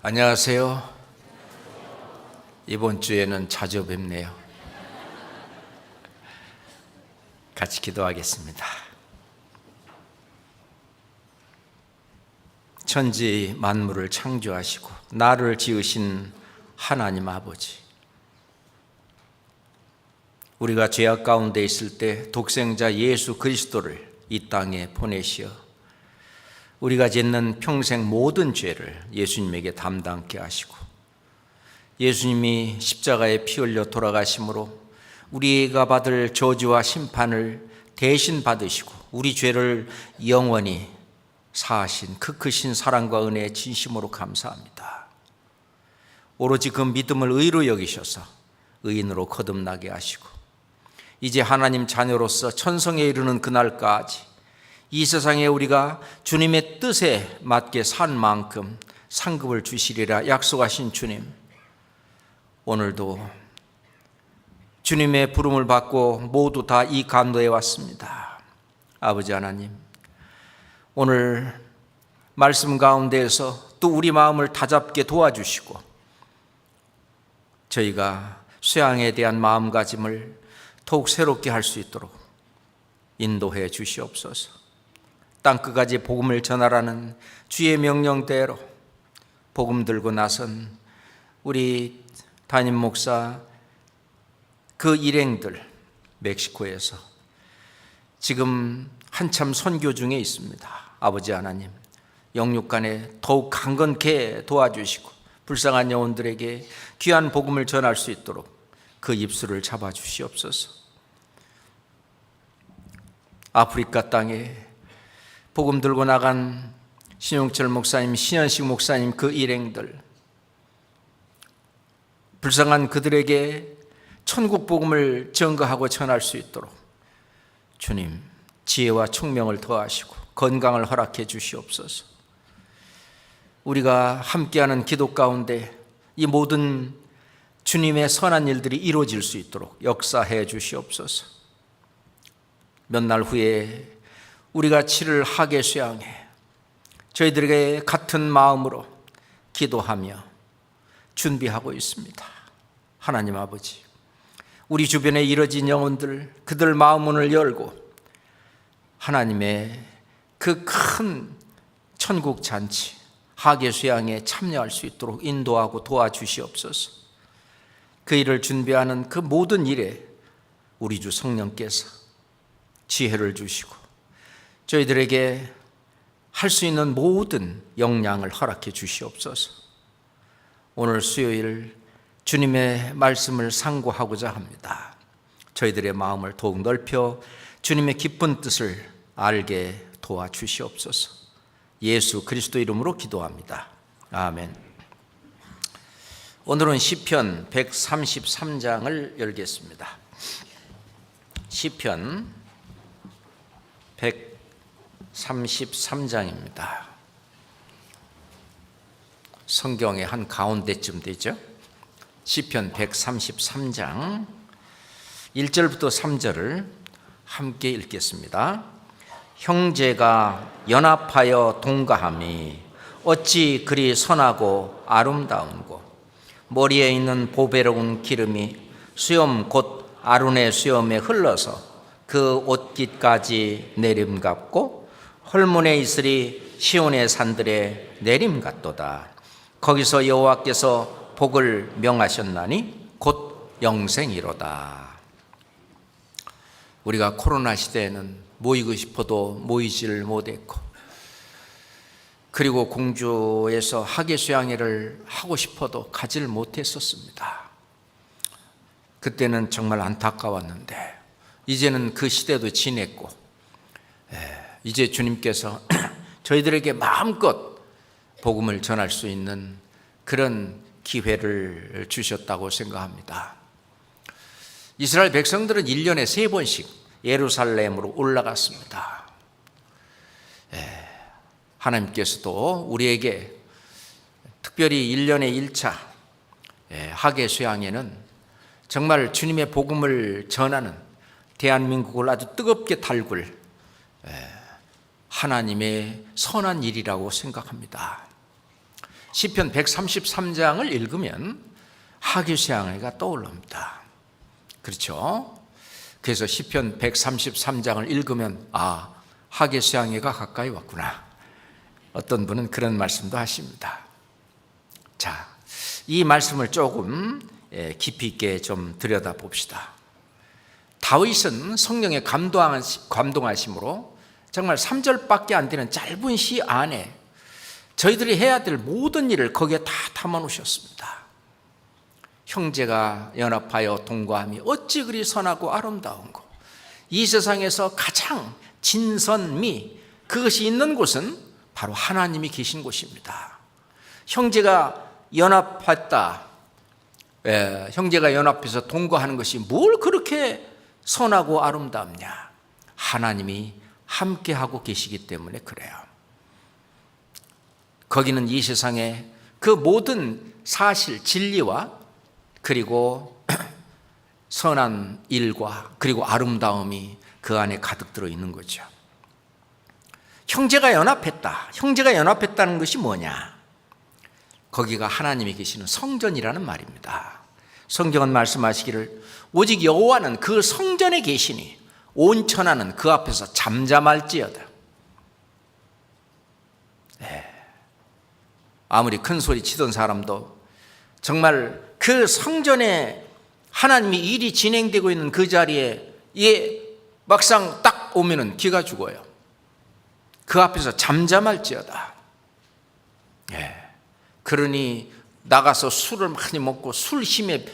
안녕하세요. 이번 주에는 자주 뵙네요. 같이 기도하겠습니다. 천지 만물을 창조하시고 나를 지으신 하나님 아버지, 우리가 죄악 가운데 있을 때 독생자 예수 그리스도를 이 땅에 보내시어 우리가 짓는 평생 모든 죄를 예수님에게 담당케 하시고, 예수님이 십자가에 피 흘려 돌아가심으로 우리가 받을 저주와 심판을 대신 받으시고 우리 죄를 영원히 사하신 그 크신 사랑과 은혜에 진심으로 감사합니다. 오로지 그 믿음을 의로 여기셔서 의인으로 거듭나게 하시고, 이제 하나님 자녀로서 천성에 이르는 그날까지 이 세상에 우리가 주님의 뜻에 맞게 산 만큼 상급을 주시리라 약속하신 주님, 오늘도 주님의 부름을 받고 모두 다 이 간도에 왔습니다. 아버지 하나님, 오늘 말씀 가운데에서 또 우리 마음을 다잡게 도와주시고 저희가 쇠양에 대한 마음가짐을 더욱 새롭게 할 수 있도록 인도해 주시옵소서. 땅끝까지 복음을 전하라는 주의 명령대로 복음 들고 나선 우리 담임 목사 그 일행들, 멕시코에서 지금 한참 선교 중에 있습니다. 아버지 하나님, 영육간에 더욱 강건케 도와주시고 불쌍한 영혼들에게 귀한 복음을 전할 수 있도록 그 입술을 잡아주시옵소서. 아프리카 땅에 복음 들고 나간 신용철 목사님, 신현식 목사님 그 일행들, 불쌍한 그들에게 천국 복음을 증거하고 전할 수 있도록 주님 지혜와 총명을 더하시고 건강을 허락해 주시옵소서. 우리가 함께하는 기도 가운데 이 모든 주님의 선한 일들이 이루어질 수 있도록 역사해 주시옵소서. 몇 날 후에 우리가 치를 하계 수양회, 저희들에게 같은 마음으로 기도하며 준비하고 있습니다. 하나님 아버지, 우리 주변에 이뤄진 영혼들, 그들 마음 문을 열고 하나님의 그 큰 천국 잔치 하계 수양에 참여할 수 있도록 인도하고 도와주시옵소서. 그 일을 준비하는 그 모든 일에 우리 주 성령께서 지혜를 주시고 저희들에게 할 수 있는 모든 역량을 허락해 주시옵소서. 오늘 수요일 주님의 말씀을 상고하고자 합니다. 저희들의 마음을 더욱 넓혀 주님의 기쁜 뜻을 알게 도와주시옵소서. 예수 그리스도 이름으로 기도합니다. 아멘. 오늘은 시편 133장을 열겠습니다. 시편 133장입니다. 성경의 한 가운데쯤 되죠. 시편 133장 1절부터 3절을 함께 읽겠습니다. 형제가 연합하여 동거함이 어찌 그리 선하고 아름다운고, 머리에 있는 보배로운 기름이 수염 곧 아론의 수염에 흘러서 그 옷깃까지 내림 같고 헐몬의 이슬이 시온의 산들에 내림 같도다. 거기서 여호와께서 복을 명하셨나니 곧 영생이로다. 우리가 코로나 시대에는 모이고 싶어도 모이지를 못했고, 그리고 공주에서 하계 수양회를 하고 싶어도 가지를 못했었습니다. 그때는 정말 안타까웠는데 이제는 그 시대도 지냈고, 이제 주님께서 저희들에게 마음껏 복음을 전할 수 있는 그런 기회를 주셨다고 생각합니다. 이스라엘 백성들은 1년에 3번씩 예루살렘으로 올라갔습니다. 하나님께서도 우리에게 특별히 1년에 1차 하계 수양회는 정말 주님의 복음을 전하는 대한민국을 아주 뜨겁게 달굴 하나님의 선한 일이라고 생각합니다. 시편 133장을 읽으면 하계수양회가 떠올릅니다. 그렇죠? 그래서 시편 133장을 읽으면 하계수양회가 가까이 왔구나. 어떤 분은 그런 말씀도 하십니다. 자, 이 말씀을 조금 깊이 있게 좀 들여다봅시다. 다윗은 성령의 감동하심으로 정말 3절밖에 안 되는 짧은 시 안에 저희들이 해야 될 모든 일을 거기에 다 담아놓으셨습니다. 형제가 연합하여 동거함이 어찌 그리 선하고 아름다운고, 이 세상에서 가장 진선미, 그것이 있는 곳은 바로 하나님이 계신 곳입니다. 형제가 연합했다, 형제가 연합해서 동거하는 것이 뭘 그렇게 선하고 아름답냐? 하나님이 함께하고 계시기 때문에 그래요. 거기는 이 세상의 그 모든 사실, 진리와 그리고 선한 일과 그리고 아름다움이 그 안에 가득 들어 있는 거죠. 형제가 연합했다. 형제가 연합했다는 것이 뭐냐? 거기가 하나님이 계시는 성전이라는 말입니다. 성경은 말씀하시기를 오직 여호와는 그 성전에 계시니 온 천하는 그 앞에서 잠잠할지어다. 아무리 큰 소리 치던 사람도 정말 그 성전에 하나님이 일이 진행되고 있는 그 자리에 막상 딱 오면은 기가 죽어요. 그 앞에서 잠잠할지어다. 그러니 나가서 술을 많이 먹고 술 힘에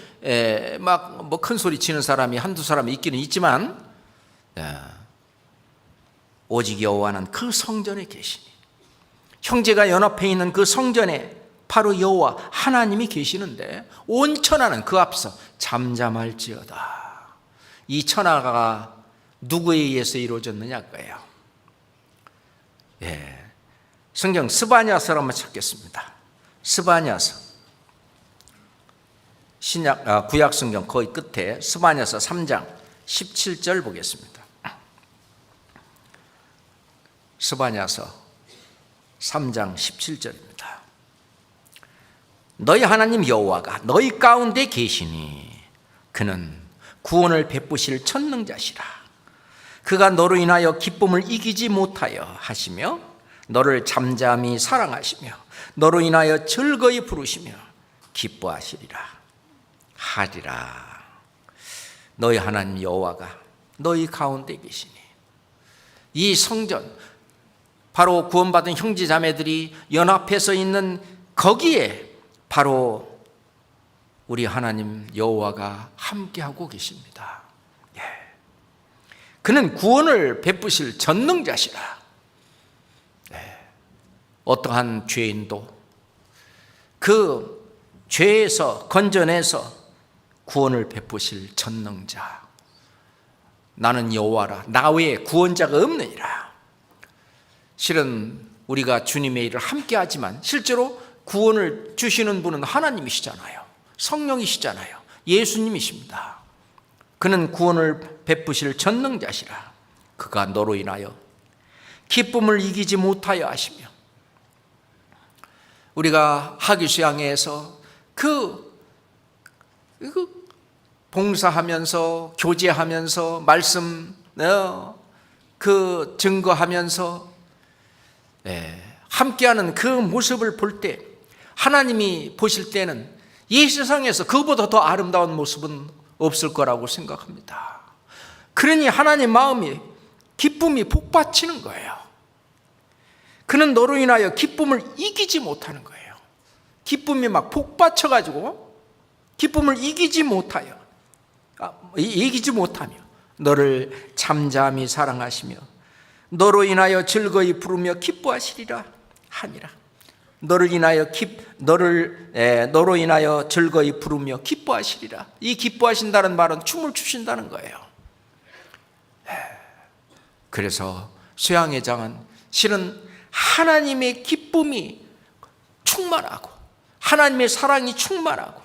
막 뭐 큰 소리 치는 사람이 한두 사람 있기는 있지만, 오직 여호와는 그 성전에 계시니, 형제가 연합해 있는 그 성전에 바로 여호와 하나님이 계시는데 온 천하는 그 앞에서 잠잠할지어다. 이 천하가 누구에 의해서 이루어졌느냐고요. 성경 스바냐서를 한번 찾겠습니다. 스바냐서, 구약 성경 거의 끝에 스바냐서 3장 17절 보겠습니다. 스바냐서 3장 17절입니다. 너희 하나님 여호와가 너희 가운데 계시니 그는 구원을 베푸실 전능자시라. 그가 너로 인하여 기쁨을 이기지 못하여 하시며 너를 잠잠히 사랑하시며 너로 인하여 즐거이 부르시며 기뻐하시리라 하리라. 너희 하나님 여호와가 너희 가운데 계시니, 이 성전, 바로 구원받은 형제 자매들이 연합해서 있는 거기에 바로 우리 하나님 여호와가 함께하고 계십니다. 그는 구원을 베푸실 전능자시라. 어떠한 죄인도 그 죄에서 건져내서 구원을 베푸실 전능자, 나는 여호와라, 나 외에 구원자가 없느니라. 실은 우리가 주님의 일을 함께하지만 실제로 구원을 주시는 분은 하나님이시잖아요. 성령이시잖아요. 예수님이십니다. 그는 구원을 베푸실 전능자시라. 그가 너로 인하여 기쁨을 이기지 못하여 하시며, 우리가 하기수양회에서 봉사하면서 교제하면서 말씀 증거하면서 함께하는 그 모습을 볼 때, 하나님이 보실 때는 이 세상에서 그보다 더 아름다운 모습은 없을 거라고 생각합니다. 그러니 하나님 마음이, 기쁨이 복받치는 거예요. 그는 너로 인하여 기쁨을 이기지 못하는 거예요. 기쁨이 막 복받쳐가지고 기쁨을 이기지 못하며 너를 잠잠히 사랑하시며 너로 인하여 즐거이 부르며 기뻐하시리라 하니라. 너로 인하여 즐거이 부르며 기뻐하시리라. 이 기뻐하신다는 말은 춤을 추신다는 거예요. 그래서 수양회장은 실은 하나님의 기쁨이 충만하고 하나님의 사랑이 충만하고,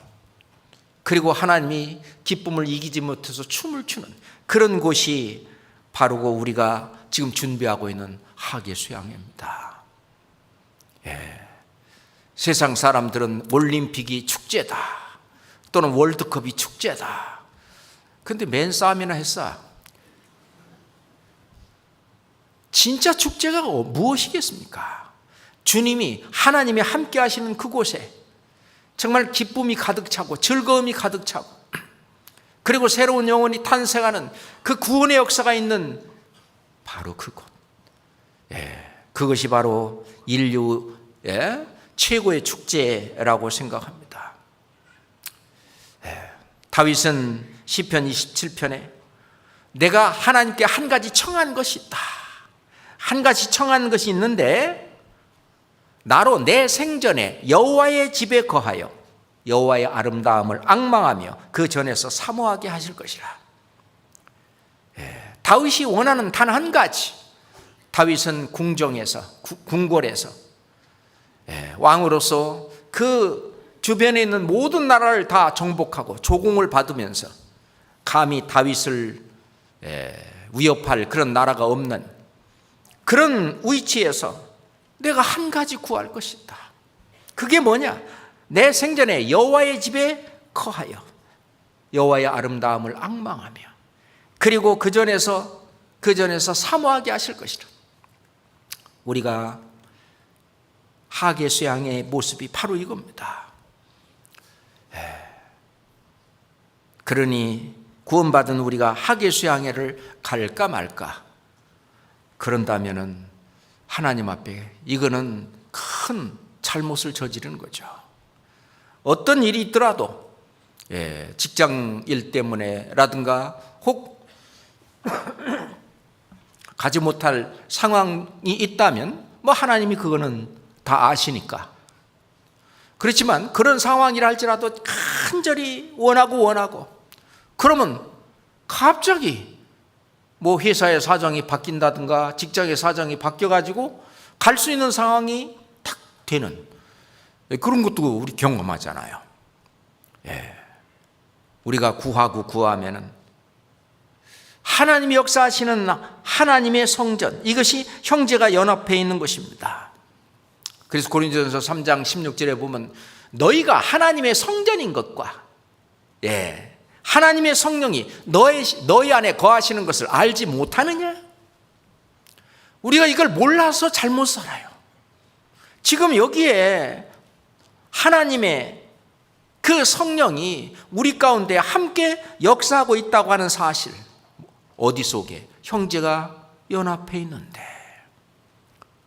그리고 하나님이 기쁨을 이기지 못해서 춤을 추는 그런 곳이 바로 우리가 지금 준비하고 있는 하계수양회입니다. 세상 사람들은 올림픽이 축제다 또는 월드컵이 축제다. 근데 맨싸움이나 했어. 진짜 축제가 무엇이겠습니까? 주님이 하나님이 함께 하시는 그곳에 정말 기쁨이 가득 차고 즐거움이 가득 차고 그리고 새로운 영혼이 탄생하는 그 구원의 역사가 있는 바로 그곳. 그것이 바로 인류의 최고의 축제라고 생각합니다. 다윗은 시편 27편에 내가 하나님께 한 가지 청한 것이 있다. 한 가지 청한 것이 있는데 나로 내 생전에 여호와의 집에 거하여 여호와의 아름다움을 앙망하며 그 전에서 사모하게 하실 것이라. 다윗이 원하는 단 한 가지. 다윗은 궁정에서 궁궐에서 왕으로서 그 주변에 있는 모든 나라를 다 정복하고 조공을 받으면서 감히 다윗을 위협할 그런 나라가 없는 그런 위치에서 내가 한 가지 구할 것이다. 그게 뭐냐? 내 생전에 여호와의 집에 거하여 여호와의 아름다움을 앙망하며 그리고 그 전에서 사모하게 하실 것이다. 우리가 하계 수양의 모습이 바로 이겁니다. 그러니 구원받은 우리가 하계 수양회를 갈까 말까 그런다면은 하나님 앞에 이거는 큰 잘못을 저지르는 거죠. 어떤 일이 있더라도 직장 일 때문에라든가 혹 가지 못할 상황이 있다면 뭐 하나님이 그거는 다 아시니까. 그렇지만 그런 상황이라 할지라도 간절히 원하고 그러면 갑자기 뭐 회사의 사정이 바뀐다든가 직장의 사정이 바뀌어가지고 갈 수 있는 상황이 탁 되는 그런 것도 우리 경험하잖아요. 우리가 구하면은 하나님이 역사하시는 하나님의 성전, 이것이 형제가 연합해 있는 것입니다. 그래서 고린도전서 3장 16절에 보면 너희가 하나님의 성전인 것과 하나님의 성령이 너희 안에 거하시는 것을 알지 못하느냐? 우리가 이걸 몰라서 잘못 살아요. 지금 여기에 하나님의 그 성령이 우리 가운데 함께 역사하고 있다고 하는 사실, 어디 속에? 형제가 연합해 있는데,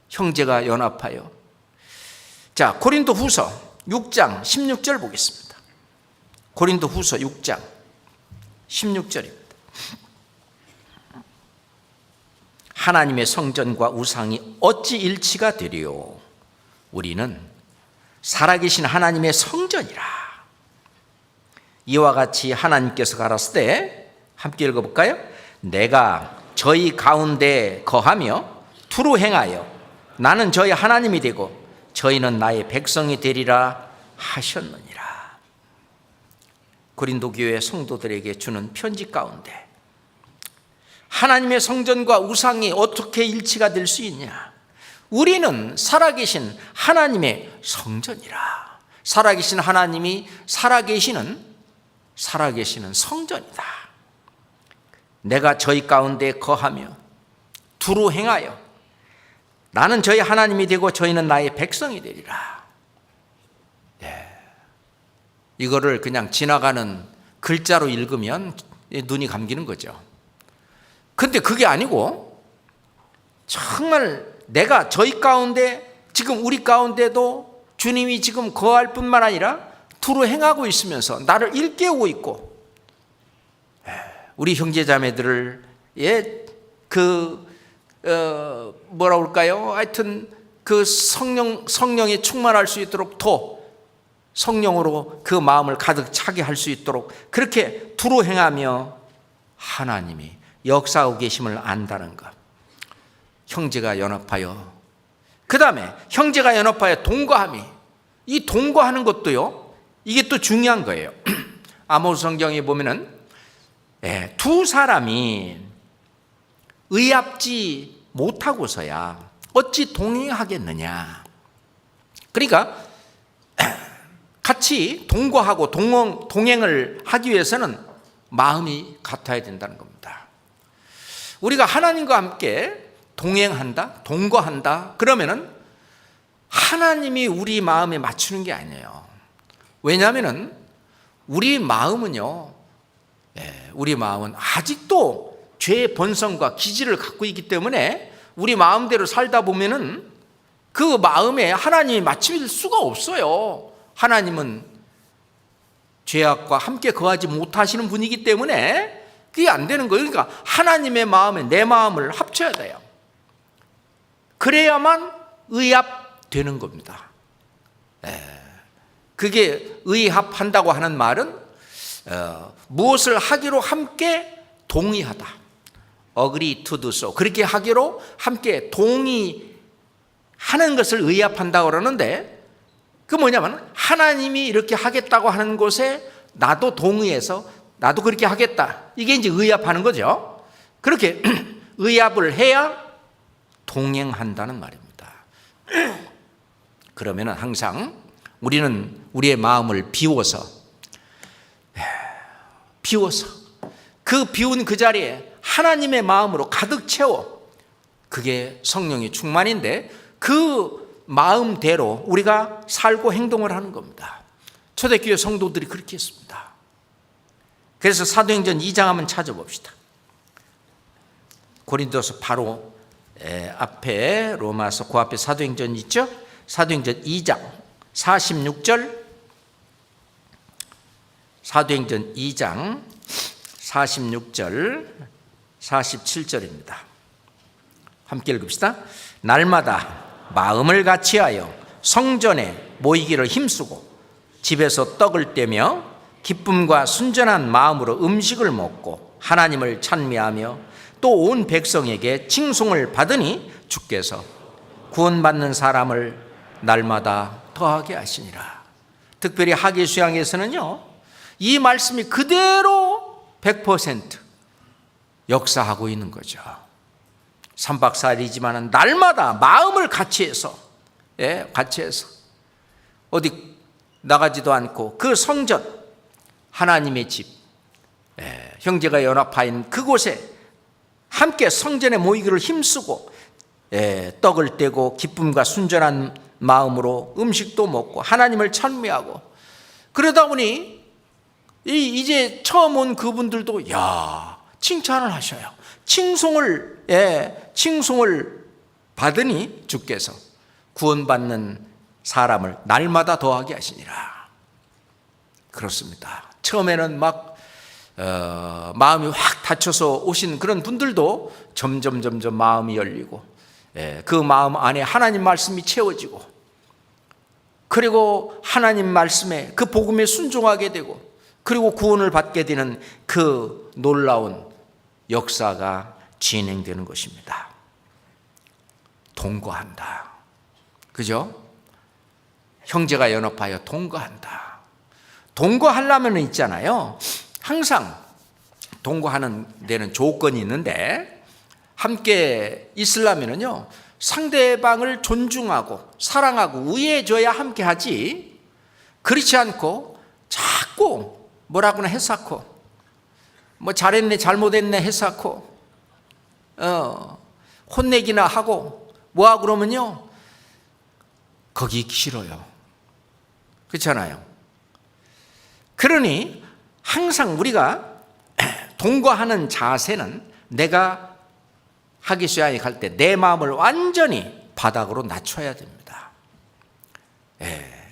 형제가 연합하여. 자, 고린도 후서 6장 16절 보겠습니다. 고린도 후서 6장 16절입니다. 하나님의 성전과 우상이 어찌 일치가 되리요? 우리는 살아계신 하나님의 성전이라. 이와 같이 하나님께서 가라사대 때 함께 읽어볼까요? 내가 저희 가운데 거하며 두루 행하여 나는 저희 하나님이 되고 저희는 나의 백성이 되리라 하셨느니라. 고린도 교회 성도들에게 주는 편지 가운데 하나님의 성전과 우상이 어떻게 일치가 될 수 있냐? 우리는 살아계신 하나님의 성전이라. 살아계신 하나님이 살아계시는 성전이다. 내가 저희 가운데 거하며 두루 행하여 나는 저희 하나님이 되고 저희는 나의 백성이 되리라. 이거를 그냥 지나가는 글자로 읽으면 눈이 감기는 거죠. 근데 그게 아니고 정말 내가 저희 가운데 지금 우리 가운데도 주님이 지금 거할 뿐만 아니라 두루 행하고 있으면서 나를 일깨우고 있고 우리 형제자매들을 뭐라 그럴까요? 하여튼 그 성령에 충만할 수 있도록 더 성령으로 그 마음을 가득 차게 할 수 있도록 그렇게 두루 행하며 하나님이 역사하고 계심을 안다는 것. 형제가 연합하여, 그 다음에 형제가 연합하여 동거함이, 이 동거하는 것도요, 이게 또 중요한 거예요. 아모스 성경에 보면은 두 사람이 의합지 못하고서야 어찌 동행하겠느냐. 그러니까 같이 동거하고 동행을 하기 위해서는 마음이 같아야 된다는 겁니다. 우리가 하나님과 함께 동행한다, 동거한다, 그러면은 하나님이 우리 마음에 맞추는 게 아니에요. 왜냐하면은 우리 마음은요, 우리 마음은 아직도 죄의 본성과 기질을 갖고 있기 때문에 우리 마음대로 살다 보면은 그 마음에 하나님이 맞출 수가 없어요. 하나님은 죄악과 함께 거하지 못하시는 분이기 때문에 그게 안 되는 거예요. 그러니까 하나님의 마음에 내 마음을 합쳐야 돼요. 그래야만 의합되는 겁니다. 그게 의합한다고 하는 말은 무엇을 하기로 함께 동의하다. agree to do so. 그렇게 하기로 함께 동의하는 것을 의합한다고 그러는데, 그 뭐냐면 하나님이 이렇게 하겠다고 하는 곳에 나도 동의해서 나도 그렇게 하겠다. 이게 이제 의합하는 거죠. 그렇게 의합을 해야 동행한다는 말입니다. 그러면 항상 우리는 우리의 마음을 비워서 그 비운 그 자리에 하나님의 마음으로 가득 채워, 그게 성령의 충만인데 그 마음대로 우리가 살고 행동을 하는 겁니다. 초대교회 성도들이 그렇게 했습니다. 그래서 사도행전 2장 한번 찾아봅시다. 고린도서 바로 앞에 로마서 그 앞에 사도행전 있죠? 사도행전 2장 46절, 사도행전 2장 46절 47절입니다. 함께 읽읍시다. 날마다 마음을 같이하여 성전에 모이기를 힘쓰고 집에서 떡을 떼며 기쁨과 순전한 마음으로 음식을 먹고 하나님을 찬미하며 또 온 백성에게 칭송을 받으니 주께서 구원받는 사람을 날마다 더하게 하시니라. 특별히 하계 수양에서는요, 이 말씀이 그대로 100% 역사하고 있는 거죠. 3박 4일이지만 날마다 마음을 같이해서 어디 나가지도 않고 그 성전, 하나님의 집, 형제가 연합하인 그곳에 함께 성전에 모이기를 힘쓰고 떡을 떼고 기쁨과 순전한 마음으로 음식도 먹고 하나님을 찬미하고, 그러다 보니 이제 처음 온 그분들도 칭찬을 하셔요. 칭송을 받으니 주께서 구원받는 사람을 날마다 더하게 하시니라. 그렇습니다. 처음에는 막 마음이 확 닫혀서 오신 그런 분들도 점점 마음이 열리고, 그 마음 안에 하나님 말씀이 채워지고, 그리고 하나님 말씀에 그 복음에 순종하게 되고, 그리고 구원을 받게 되는 그 놀라운 역사가 진행되는 것입니다. 동거한다. 그죠? 형제가 연합하여 동거한다. 동거하려면 있잖아요, 항상 동거하는 데는 조건이 있는데, 함께 있으려면요 상대방을 존중하고 사랑하고 우애해줘야 함께 하지, 그렇지 않고 자꾸 뭐라고나 해놓고 뭐 잘했네 잘못했네 해놓고 혼내기나 하고 뭐하고 그러면요 거기 있기 싫어요. 그렇잖아요. 그러니 항상 우리가 동거하는 자세는 내가 하기수양에 갈 때 내 마음을 완전히 바닥으로 낮춰야 됩니다.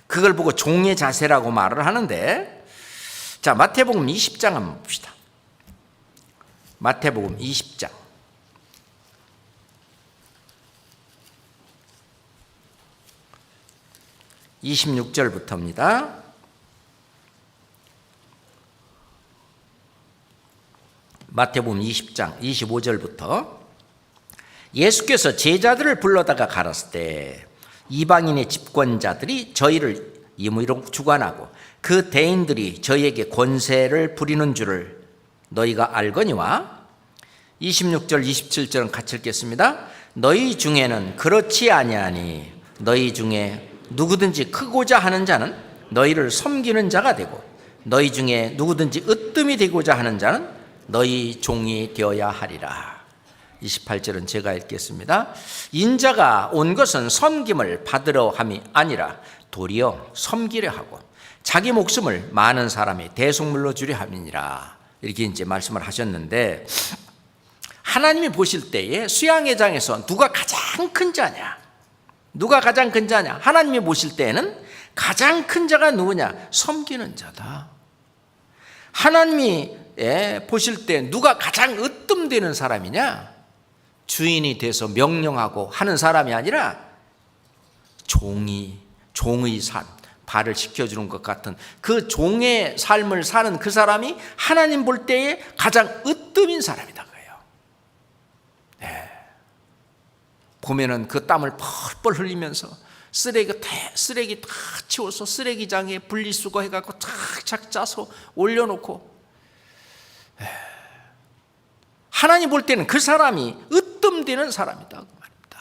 그걸 보고 종의 자세라고 말을 하는데, 자, 마태복음 20장 한번 봅시다. 마태복음 20장 26절부터입니다. 마태복음 20장 25절부터. 예수께서 제자들을 불러다가 가라사 때 이방인의 집권자들이 저희를 임의로 주관하고 그 대인들이 저희에게 권세를 부리는 줄을 너희가 알거니와. 26절 27절은 같이 읽겠습니다. 너희 중에는 그렇지 아니하니 너희 중에 누구든지 크고자 하는 자는 너희를 섬기는 자가 되고 너희 중에 누구든지 으뜸이 되고자 하는 자는 너희 종이 되어야 하리라. 28절은 제가 읽겠습니다. 인자가 온 것은 섬김을 받으러 함이 아니라 도리어 섬기려 하고 자기 목숨을 많은 사람의 대속물로 주려 함이니라. 이렇게 이제 말씀을 하셨는데, 하나님이 보실 때에 수양회장에서 누가 가장 큰 자냐? 누가 가장 큰 자냐? 하나님이 보실 때에는 가장 큰 자가 누구냐? 섬기는 자다. 하나님이 보실 때 누가 가장 으뜸되는 사람이냐? 주인이 돼서 명령하고 하는 사람이 아니라 종의 삶, 발을 시켜주는 것 같은 그 종의 삶을 사는 그 사람이 하나님 볼 때에 가장 으뜸인 사람이다 그래요. 네. 보면은 그 땀을 펄펄 흘리면서 쓰레기 다 치워서 쓰레기장에 분리수거 해갖고 착착 짜서 올려놓고, 하나님 볼 때는 그 사람이 으뜸되는 사람이다 그 말입니다.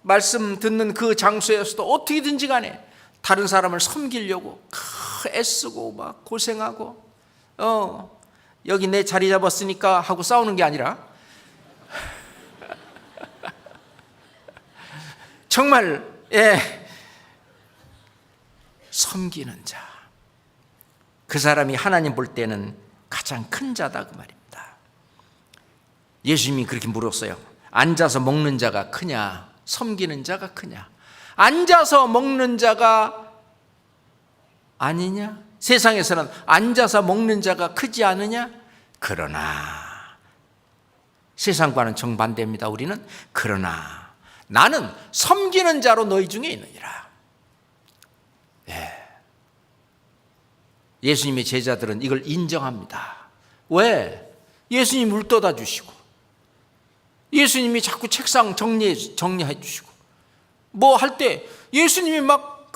말씀 듣는 그 장소에서도 어떻게든지 간에 다른 사람을 섬기려고 애쓰고 막 고생하고, 여기 내 자리 잡았으니까 하고 싸우는 게 아니라 정말 섬기는 자, 그 사람이 하나님 볼 때는 가장 큰 자다 그 말입니다. 예수님이 그렇게 물었어요. 앉아서 먹는 자가 크냐, 섬기는 자가 크냐? 앉아서 먹는 자가 아니냐? 세상에서는 앉아서 먹는 자가 크지 않으냐? 그러나 세상과는 정반대입니다. 우리는 그러나 나는 섬기는 자로 너희 중에 있느니라. 예수님의 제자들은 이걸 인정합니다. 왜? 예수님이 물 떠다 주시고, 예수님이 자꾸 책상 정리해 주시고, 뭐 할 때 예수님이 막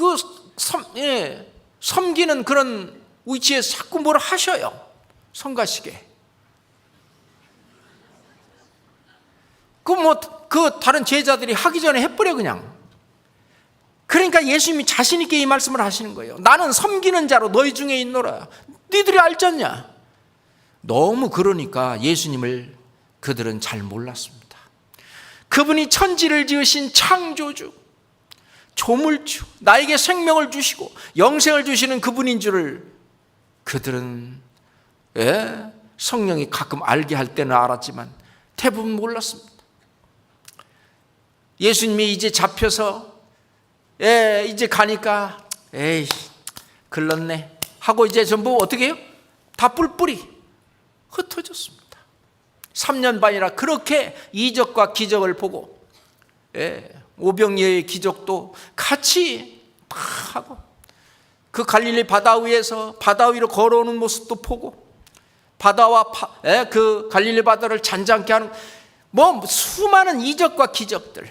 섬기는 그런 위치에서 자꾸 뭘 하셔요. 성가시게. 그 다른 제자들이 하기 전에 해버려 그냥. 그러니까 예수님이 자신 있게 이 말씀을 하시는 거예요. 나는 섬기는 자로 너희 중에 있노라. 니들이 알잖냐? 너무 그러니까 예수님을 그들은 잘 몰랐습니다. 그분이 천지를 지으신 창조주, 조물주, 나에게 생명을 주시고 영생을 주시는 그분인 줄을 그들은 성령이 가끔 알게 할 때는 알았지만 대부분 몰랐습니다. 예수님이 이제 잡혀서 이제 가니까 에이 글렀네 하고 이제 전부 어떻게 해요? 다 뿔뿔이 흩어졌습니다. 3년 반이나 그렇게 이적과 기적을 보고, 오병이어의 기적도 같이 다 하고, 그 갈릴리 바다 위에서 바다 위로 걸어오는 모습도 보고, 바다와 그 갈릴리 바다를 잔잔케 하는 뭐 수많은 이적과 기적들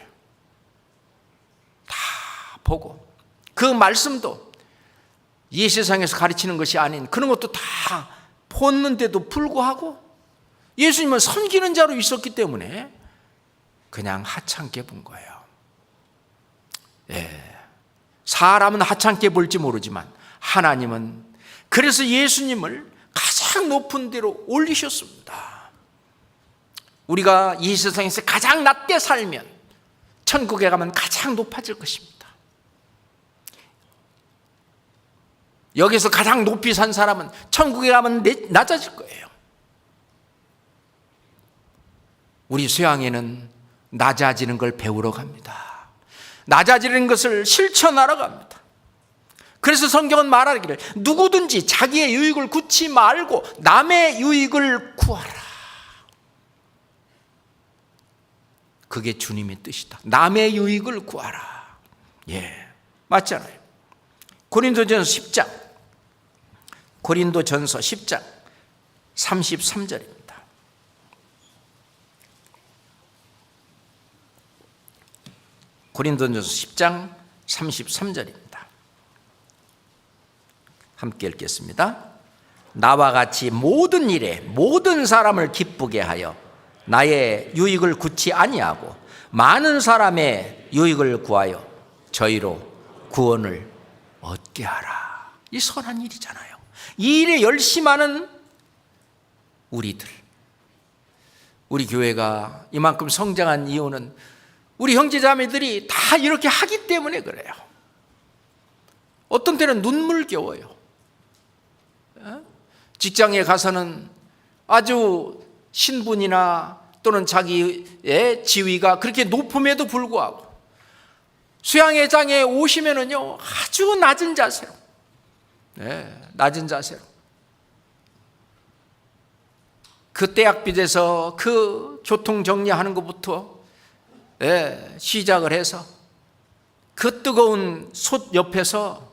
다 보고, 그 말씀도 이 세상에서 가르치는 것이 아닌 그런 것도 다 보는데도 불구하고 예수님은 섬기는 자로 있었기 때문에 그냥 하찮게 본 거예요. 사람은 하찮게 볼지 모르지만 하나님은 그래서 예수님을 가장 높은 데로 올리셨습니다. 우리가 이 세상에서 가장 낮게 살면 천국에 가면 가장 높아질 것입니다. 여기서 가장 높이 산 사람은 천국에 가면 낮아질 거예요. 우리 수양회는 낮아지는 걸 배우러 갑니다. 낮아지는 것을 실천하러 갑니다. 그래서 성경은 말하기를 누구든지 자기의 유익을 구치 말고 남의 유익을 구하라. 그게 주님의 뜻이다. 남의 유익을 구하라. 맞잖아요. 고린도전서 10장 33절입니다. 고린도전서 10장 33절입니다. 함께 읽겠습니다. 나와 같이 모든 일에 모든 사람을 기쁘게 하여 나의 유익을 구치 아니하고 많은 사람의 유익을 구하여 저희로 구원을 얻게 하라. 이 선한 일이잖아요. 이 일에 열심하는 우리들, 우리 교회가 이만큼 성장한 이유는 우리 형제자매들이 다 이렇게 하기 때문에 그래요. 어떤 때는 눈물겨워요. 직장에 가서는 아주 신분이나 또는 자기의 지위가 그렇게 높음에도 불구하고 수양회장에 오시면은요, 아주 낮은 자세로, 낮은 자세로 그 떼약빛에서 그 교통 정리하는 것부터 시작을 해서 그 뜨거운 솥 옆에서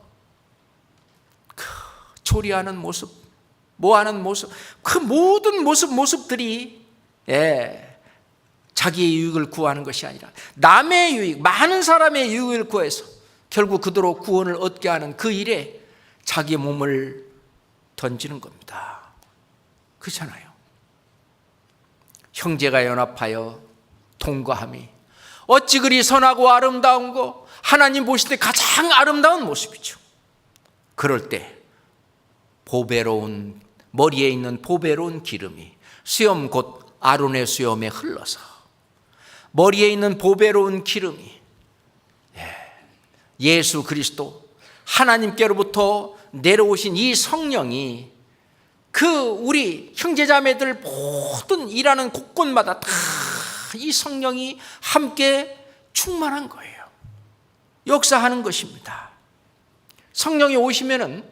그 조리하는 모습, 뭐하는 모습, 그 모든 모습들이 자기의 유익을 구하는 것이 아니라 남의 유익, 많은 사람의 유익을 구해서 결국 그대로 구원을 얻게 하는 그 일에 자기의 몸을 던지는 겁니다. 그렇잖아요. 형제가 연합하여 통과함이 어찌 그리 선하고 아름다운 거, 하나님 보실 때 가장 아름다운 모습이죠. 그럴 때 보배로운, 머리에 있는 보배로운 기름이 수염 곧 아론의 수염에 흘러서 머리에 있는 보배로운 기름이 예수 그리스도 하나님께로부터 내려오신 이 성령이 그 우리 형제자매들 모든 일하는 곳곳마다 다 이 성령이 함께 충만한 거예요. 역사하는 것입니다. 성령이 오시면은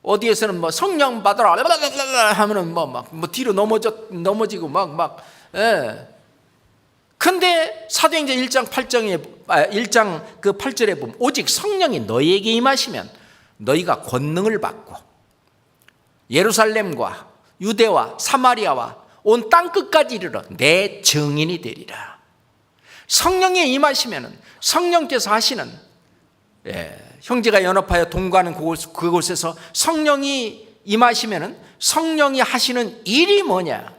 어디에서는 성령 받으라 하면은 뒤로 넘어지고 근데 사도행전 1장 8절에 보면 오직 성령이 너희에게 임하시면 너희가 권능을 받고 예루살렘과 유대와 사마리아와 온 땅끝까지 이르러 내 증인이 되리라. 성령이 임하시면 성령께서 하시는 형제가 연합하여 동거하는 그곳에서 성령이 임하시면 성령이 하시는 일이 뭐냐?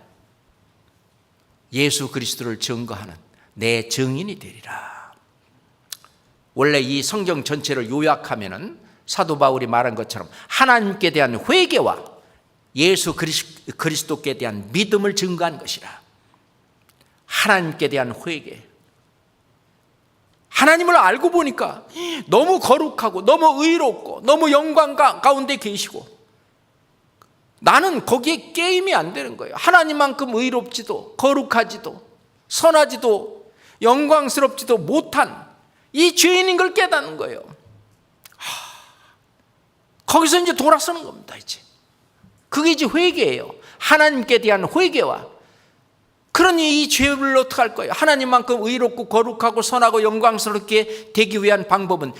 예수 그리스도를 증거하는 내 증인이 되리라. 원래 이 성경 전체를 요약하면 사도 바울이 말한 것처럼 하나님께 대한 회개와 예수 그리스도께 대한 믿음을 증거한 것이라. 하나님께 대한 회개. 하나님을 알고 보니까 너무 거룩하고 너무 의롭고 너무 영광 가운데 계시고 나는 거기에 게임이 안 되는 거예요. 하나님만큼 의롭지도 거룩하지도 선하지도 영광스럽지도 못한 이 죄인인 걸 깨닫는 거예요. 거기서 이제 돌아서는 겁니다. 이제 그게 이제 회개예요. 하나님께 대한 회개와 그러니 이 죄를 어떻게 할 거예요? 하나님만큼 의롭고 거룩하고 선하고 영광스럽게 되기 위한 방법은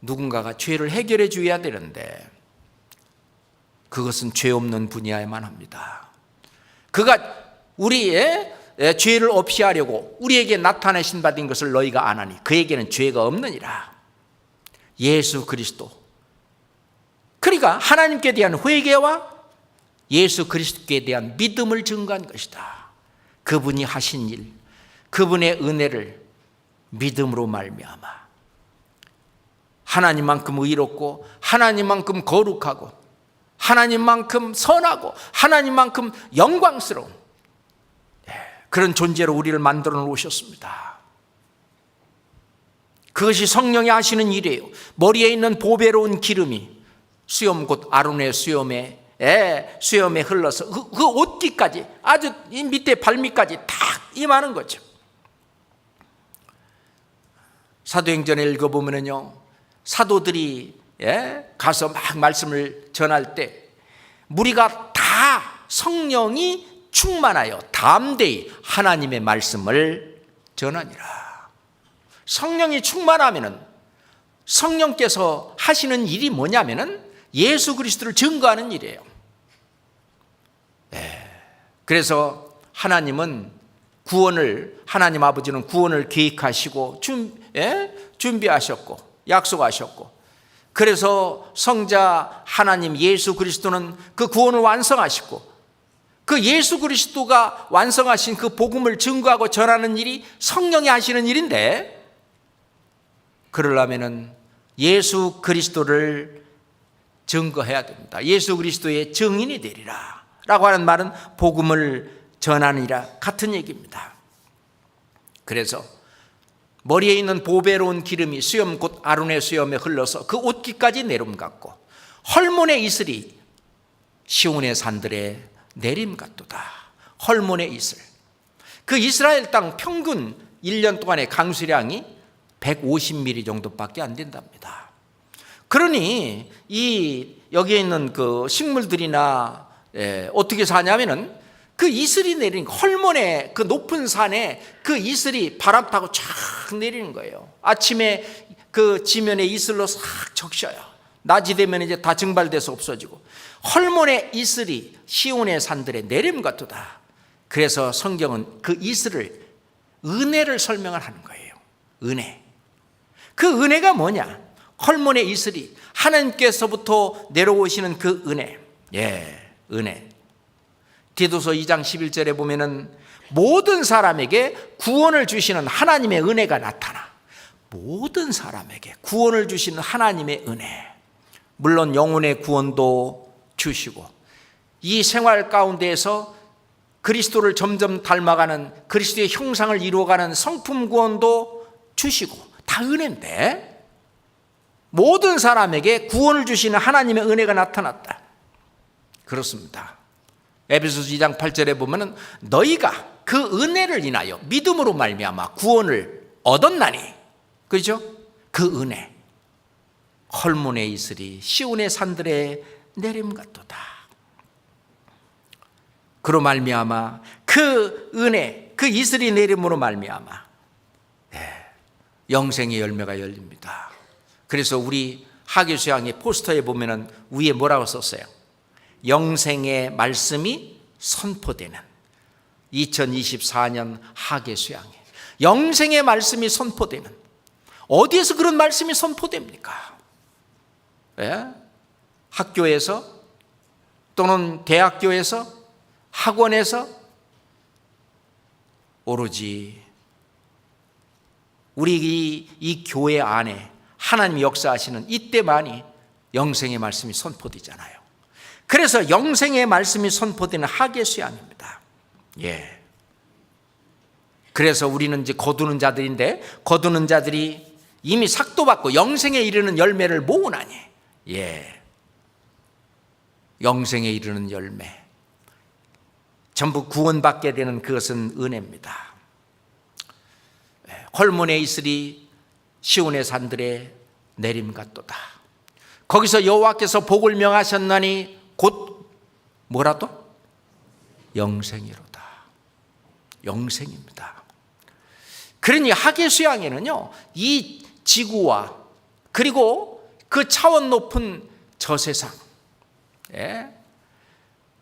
누군가가 죄를 해결해 줘야 되는데 그것은 죄 없는 분야에만 합니다. 그가 우리의 죄를 없이 하려고 우리에게 나타내신 바 된 것을 너희가 아나니 그에게는 죄가 없느니라. 예수 그리스도. 그러니까 하나님께 대한 회개와 예수 그리스도께 대한 믿음을 증거한 것이다. 그분이 하신 일, 그분의 은혜를 믿음으로 말미암아 하나님만큼 의롭고 하나님만큼 거룩하고 하나님만큼 선하고 하나님만큼 영광스러운 그런 존재로 우리를 만들어 놓으셨습니다. 그것이 성령이 하시는 일이에요. 머리에 있는 보배로운 기름이 수염 곧 아론의 수염에 흘러서 그 옷깃까지 아주 이 밑에 발밑까지 탁 임하는 거죠. 사도행전에 읽어보면요, 사도들이 가서 막 말씀을 전할 때 무리가 다 성령이 충만하여 담대히 하나님의 말씀을 전하니라. 성령이 충만하면은 성령께서 하시는 일이 뭐냐면은 예수 그리스도를 증거하는 일이에요. 그래서 하나님 아버지는 구원을 계획하시고 준비하셨고 약속하셨고, 그래서 성자 하나님 예수 그리스도는 그 구원을 완성하시고 그 예수 그리스도가 완성하신 그 복음을 증거하고 전하는 일이 성령이 하시는 일인데, 그러려면은 예수 그리스도를 증거해야 됩니다. 예수 그리스도의 증인이 되리라 라고 하는 말은 복음을 전하느니라 같은 얘기입니다. 그래서 머리에 있는 보배로운 기름이 수염 곧 아론의 수염에 흘러서 그 옷깃까지 내름 같고 헐몬의 이슬이 시온의 산들에 내림 같도다. 헐몬의 이슬. 그 이스라엘 땅 평균 1년 동안의 강수량이 150mm 정도밖에 안 된답니다. 그러니 여기에 있는 그 식물들이나 어떻게 사냐면은 그 이슬이 내리는 헐몬의 그 높은 산에 그 이슬이 바람 타고 쫙 내리는 거예요. 아침에 그 지면에 이슬로 싹 적셔요. 낮이 되면 이제 다 증발돼서 없어지고 헐몬의 이슬이 시온의 산들에 내림 같도다. 그래서 성경은 그 이슬을 은혜를 설명을 하는 거예요. 은혜. 그 은혜가 뭐냐? 헐몬의 이슬이 하나님께서부터 내려오시는 그 은혜. 은혜. 디도서 2장 11절에 보면은 모든 사람에게 구원을 주시는 하나님의 은혜가 나타나. 모든 사람에게 구원을 주시는 하나님의 은혜. 물론 영혼의 구원도 주시고 이 생활 가운데에서 그리스도를 점점 닮아가는 그리스도의 형상을 이루어가는 성품 구원도 주시고 다 은혜인데, 모든 사람에게 구원을 주시는 하나님의 은혜가 나타났다. 그렇습니다. 에베소서 2장 8절에 보면은 너희가 그 은혜를 인하여 믿음으로 말미암아 구원을 얻었나니, 그렇죠? 그 은혜. 헐몬의 이슬이 시온의 산들에 내림 같도다. 그로 말미암아 그 은혜, 그 이슬이 내림으로 말미암아 영생의 열매가 열립니다. 그래서 우리 하계수양의 포스터에 보면은 위에 뭐라고 썼어요? 영생의 말씀이 선포되는 2024년 하계수양에 영생의 말씀이 선포되는, 어디에서 그런 말씀이 선포됩니까? 학교에서 또는 대학교에서 학원에서? 오로지 우리 이 교회 안에 하나님이 역사하시는 이때만이 영생의 말씀이 선포되잖아요. 그래서 영생의 말씀이 선포되는 하계수양입니다. 그래서 우리는 이제 거두는 자들인데, 거두는 자들이 이미 삭도 받고 영생에 이르는 열매를 모으나니, 영생에 이르는 열매, 전부 구원받게 되는 그것은 은혜입니다. 헐몬의 이슬이 시온의 산들에 내림 같도다. 거기서 여호와께서 복을 명하셨나니 곧 뭐라도? 영생이로다. 영생입니다. 그러니 하계수양에는요, 이 지구와 그리고 그 차원 높은 저 세상,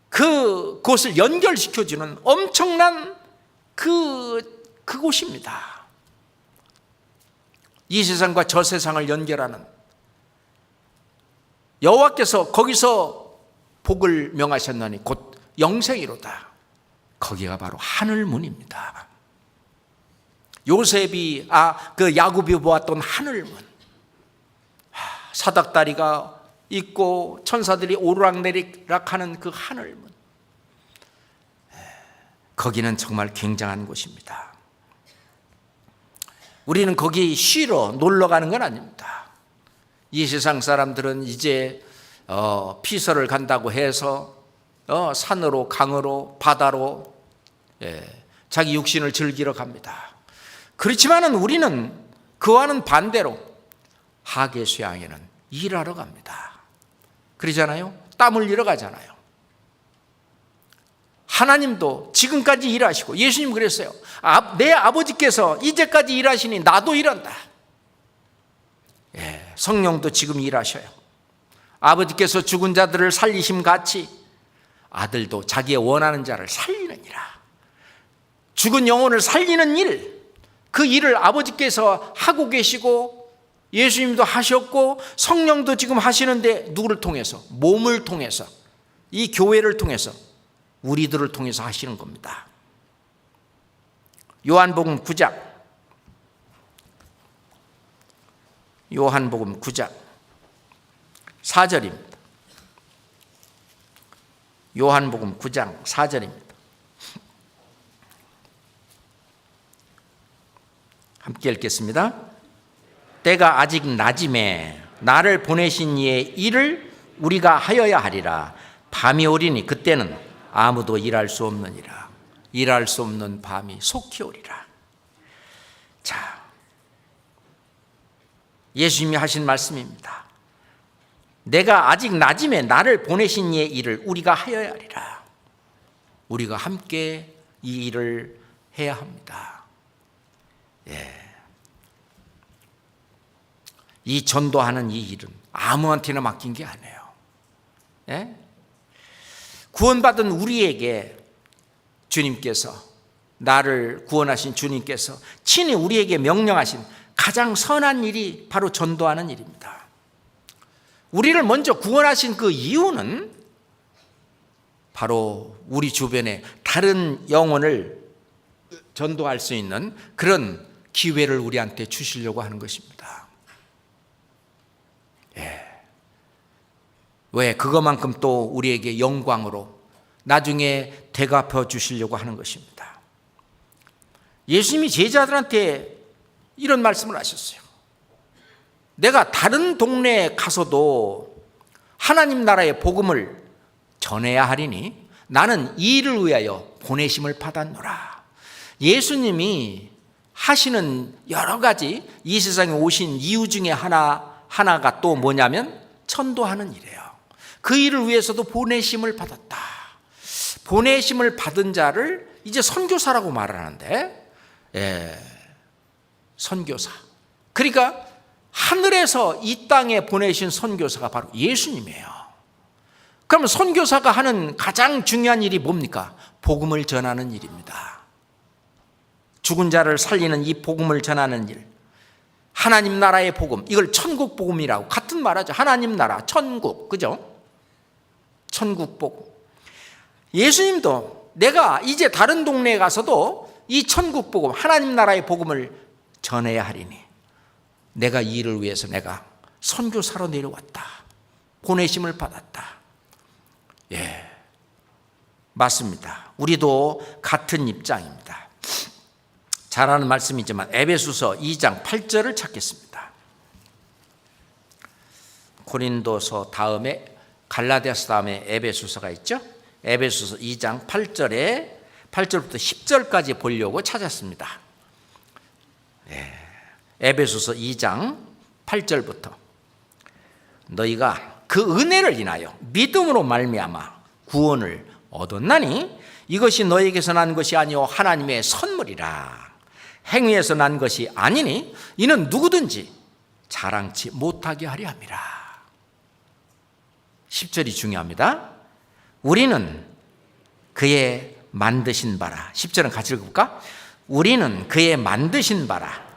그곳을 연결시켜주는 엄청난 그곳입니다. 이 세상과 저 세상을 연결하는, 여호와께서 거기서 복을 명하셨나니 곧 영생이로다. 거기가 바로 하늘문입니다. 요셉이 그 야곱이 보았던 하늘문, 사닥다리가 있고 천사들이 오르락내리락하는 그 하늘문, 거기는 정말 굉장한 곳입니다. 우리는 거기 쉬러 놀러 가는 건 아닙니다. 이 세상 사람들은 이제 피서를 간다고 해서 산으로, 강으로, 바다로 자기 육신을 즐기러 갑니다. 그렇지만은 우리는 그와는 반대로 하계수양에는 일하러 갑니다. 그러잖아요. 땀 흘리러 가잖아요. 하나님도 지금까지 일하시고, 예수님 그랬어요. 내 아버지께서 이제까지 일하시니 나도 일한다. 성령도 지금 일하셔요. 아버지께서 죽은 자들을 살리심 같이 아들도 자기의 원하는 자를 살리느니라. 죽은 영혼을 살리는 일, 그 일을 아버지께서 하고 계시고 예수님도 하셨고 성령도 지금 하시는데, 누구를 통해서? 몸을 통해서, 이 교회를 통해서 우리들을 통해서 하시는 겁니다. 요한복음 9장 4절입니다. 요한복음 9장 4절입니다. 함께 읽겠습니다. 때가 아직 낮임에 나를 보내신 이의 일을 우리가 하여야 하리라. 밤이 오리니 그때는 아무도 일할 수 없느니라. 일할 수 없는 밤이 속히 오리라. 자, 예수님이 하신 말씀입니다. 내가 아직 낮임에 나를 보내신 이의 일을 우리가 하여야 하리라. 우리가 함께 이 일을 해야 합니다. 이 전도하는 이 일은 아무한테나 맡긴 게 아니에요. 구원받은 우리에게 주님께서, 나를 구원하신 주님께서 친히 우리에게 명령하신 가장 선한 일이 바로 전도하는 일입니다. 우리를 먼저 구원하신 그 이유는 바로 우리 주변에 다른 영혼을 전도할 수 있는 그런 기회를 우리한테 주시려고 하는 것입니다. 왜? 그것만큼 또 우리에게 영광으로 나중에 대갚아 주시려고 하는 것입니다. 예수님이 제자들한테 이런 말씀을 하셨어요. 내가 다른 동네에 가서도 하나님 나라의 복음을 전해야 하리니 나는 이 일을 위하여 보내심을 받았노라. 예수님이 하시는 여러 가지 이 세상에 오신 이유 중에 하나가 또 뭐냐면 전도하는 일이에요. 그 일을 위해서도 보내심을 받았다. 보내심을 받은 자를 이제 선교사라고 말하는데, 선교사. 그러니까 하늘에서 이 땅에 보내신 선교사가 바로 예수님이에요. 그러면 선교사가 하는 가장 중요한 일이 뭡니까? 복음을 전하는 일입니다. 죽은 자를 살리는 이 복음을 전하는 일, 하나님 나라의 복음, 이걸 천국 복음이라고 같은 말하죠. 하나님 나라, 천국, 그죠? 천국 복음. 예수님도 내가 이제 다른 동네에 가서도 이 천국 복음, 하나님 나라의 복음을 전해야 하리니 내가 이 일을 위해서 내가 선교사로 내려왔다. 보내심을 받았다. 맞습니다. 우리도 같은 입장입니다. 잘 아는 말씀이지만 에베소서 2장 8절을 찾겠습니다. 고린도서 다음에 갈라디아서 다음에 에베소서가 있죠. 에베소서 2장 8절부터 10절까지 보려고 찾았습니다. 에베소서 2장 8절부터 너희가 그 은혜를 인하여 믿음으로 말미암아 구원을 얻었나니 이것이 너희에게서 난 것이 아니요 하나님의 선물이라. 행위에서 난 것이 아니니 이는 누구든지 자랑치 못하게 하려 함이라. 10절이 중요합니다. 우리는 그의 만드신 바라. 10절은 같이 읽어볼까? 우리는 그의 만드신 바라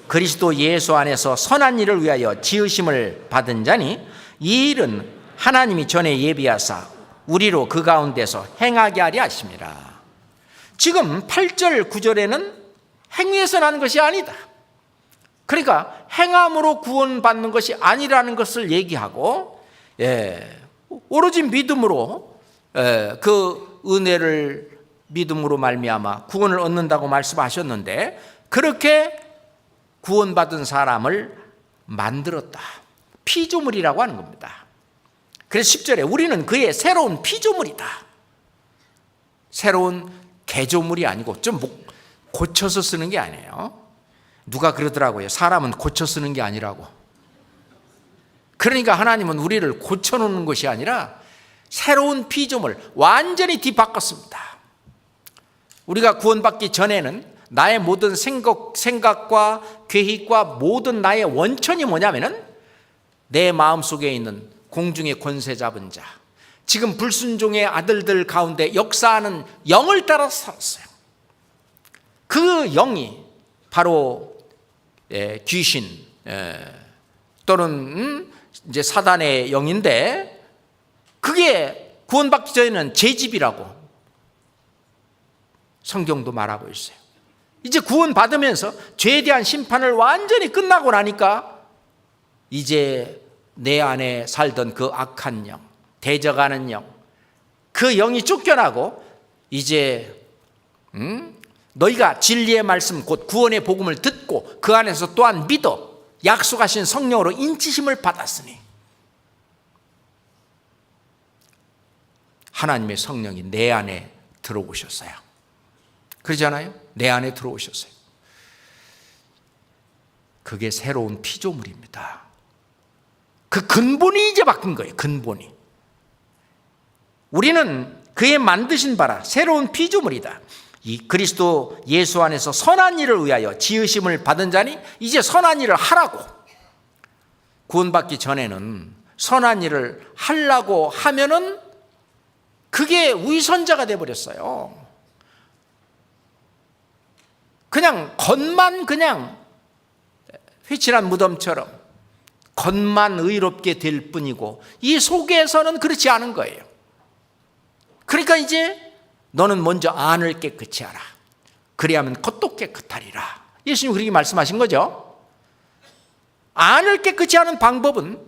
그리스도 예수 안에서 선한 일을 위하여 지으심을 받은 자니 이 일은 하나님이 전에 예비하사 우리로 그 가운데서 행하게 하려 하심이라. 지금 8절 9절에는 행위에서 나는 것이 아니다. 그러니까 행함으로 구원받는 것이 아니라는 것을 얘기하고, 오로지 믿음으로 그 은혜를 믿음으로 말미암아 구원을 얻는다고 말씀하셨는데, 그렇게 구원받은 사람을 만들었다. 피조물이라고 하는 겁니다. 그래서 10절에 우리는 그의 새로운 피조물이다. 새로운 개조물이 아니고 좀 고쳐서 쓰는 게 아니에요. 누가 그러더라고요. 사람은 고쳐 쓰는 게 아니라고. 그러니까 하나님은 우리를 고쳐놓는 것이 아니라 새로운 피조물, 완전히 뒤바꿨습니다. 우리가 구원받기 전에는 나의 모든 생각과 계획과 모든 나의 원천이 뭐냐면은 내 마음속에 있는 공중의 권세 잡은 자, 지금 불순종의 아들들 가운데 역사하는 영을 따라서 살았어요. 그 영이 바로 귀신 또는 이제 사단의 영인데, 그게 구원받기 전에는 제 집이라고, 성경도 말하고 있어요. 이제 구원받으면서 죄에 대한 심판을 완전히 끝나고 나니까 이제 내 안에 살던 그 악한 영, 대적하는 영, 그 영이 쫓겨나고 이제 너희가 진리의 말씀 곧 구원의 복음을 듣고 그 안에서 또한 믿어 약속하신 성령으로 인치심을 받았으니 하나님의 성령이 내 안에 들어오셨어요. 그러잖아요. 내 안에 들어오셨어요. 그게 새로운 피조물입니다. 그 근본이 이제 바뀐 거예요. 근본이. 우리는 그의 만드신 바라 새로운 피조물이다. 이 그리스도 예수 안에서 선한 일을 위하여 지으심을 받은 자니 이제 선한 일을 하라고. 구원받기 전에는 선한 일을 하려고 하면은 그게 위선자가 되어버렸어요. 그냥 겉만 그냥 휘칠한 무덤처럼 겉만 의롭게 될 뿐이고 이 속에서는 그렇지 않은 거예요. 그러니까 이제 너는 먼저 안을 깨끗이 하라. 그리하면 겉도 깨끗하리라. 예수님 그렇게 말씀하신 거죠. 안을 깨끗이 하는 방법은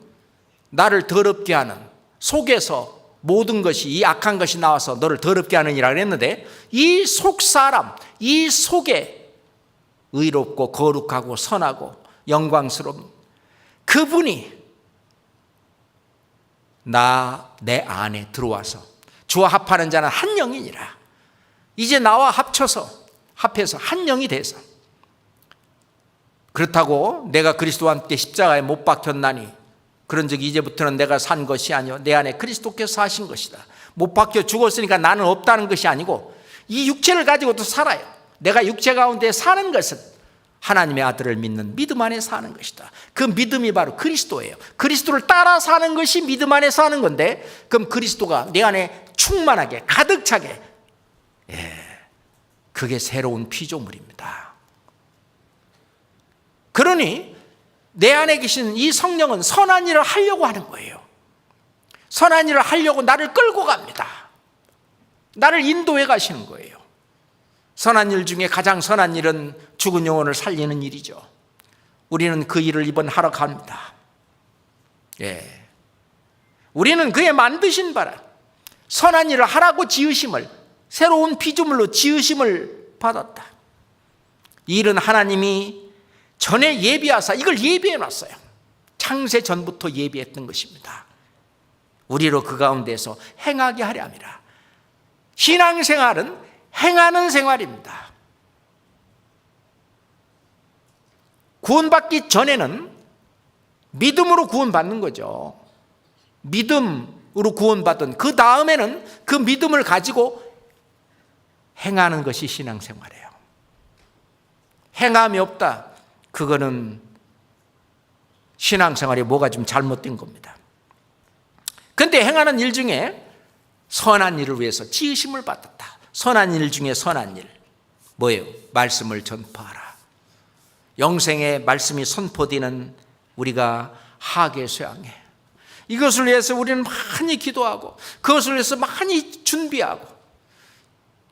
나를 더럽게 하는 속에서 모든 것이 이 악한 것이 나와서 너를 더럽게 하는 이라고 했는데 이 속 사람, 이 속에 의롭고 거룩하고 선하고 영광스러운 그분이 내 안에 들어와서 주와 합하는 자는 한 영이니라. 이제 나와 합해서 한 영이 돼서 그렇다고 내가 그리스도와 함께 십자가에 못 박혔나니 그런즉 이제부터는 내가 산 것이 아니요 내 안에 그리스도께서 사신 것이다. 못 박혀 죽었으니까 나는 없다는 것이 아니고 이 육체를 가지고도 살아요. 내가 육체 가운데 사는 것은 하나님의 아들을 믿는 믿음 안에 사는 것이다. 그 믿음이 바로 그리스도예요. 그리스도를 따라 사는 것이 믿음 안에 사는 건데 그럼 그리스도가 내 안에 충만하게 가득 차게 그게 새로운 피조물입니다. 그러니 내 안에 계신 이 성령은 선한 일을 하려고 하는 거예요. 선한 일을 하려고 나를 끌고 갑니다. 나를 인도해 가시는 거예요. 선한 일 중에 가장 선한 일은 죽은 영혼을 살리는 일이죠. 우리는 그 일을 이번 하러 갑니다. 우리는 그의 만드신 바라 선한 일을 하라고 지으심을 새로운 피조물로 지으심을 받았다. 이 일은 하나님이 전에 예비하사 이걸 예비해 놨어요. 창세 전부터 예비했던 것입니다. 우리로 그 가운데서 행하게 하려 함이라. 신앙생활은 행하는 생활입니다. 구원받기 전에는 믿음으로 구원받는 거죠. 믿음으로 구원받은 그 다음에는 그 믿음을 가지고 행하는 것이 신앙생활이에요. 행함이 없다. 그거는 신앙생활이 뭐가 좀 잘못된 겁니다. 그런데 행하는 일 중에 선한 일을 위해서 지으심을 받았다. 선한 일 중에 선한 일 뭐예요? 말씀을 전파하라. 영생의 말씀이 선포되는 우리가 하계 소양해. 이것을 위해서 우리는 많이 기도하고 그것을 위해서 많이 준비하고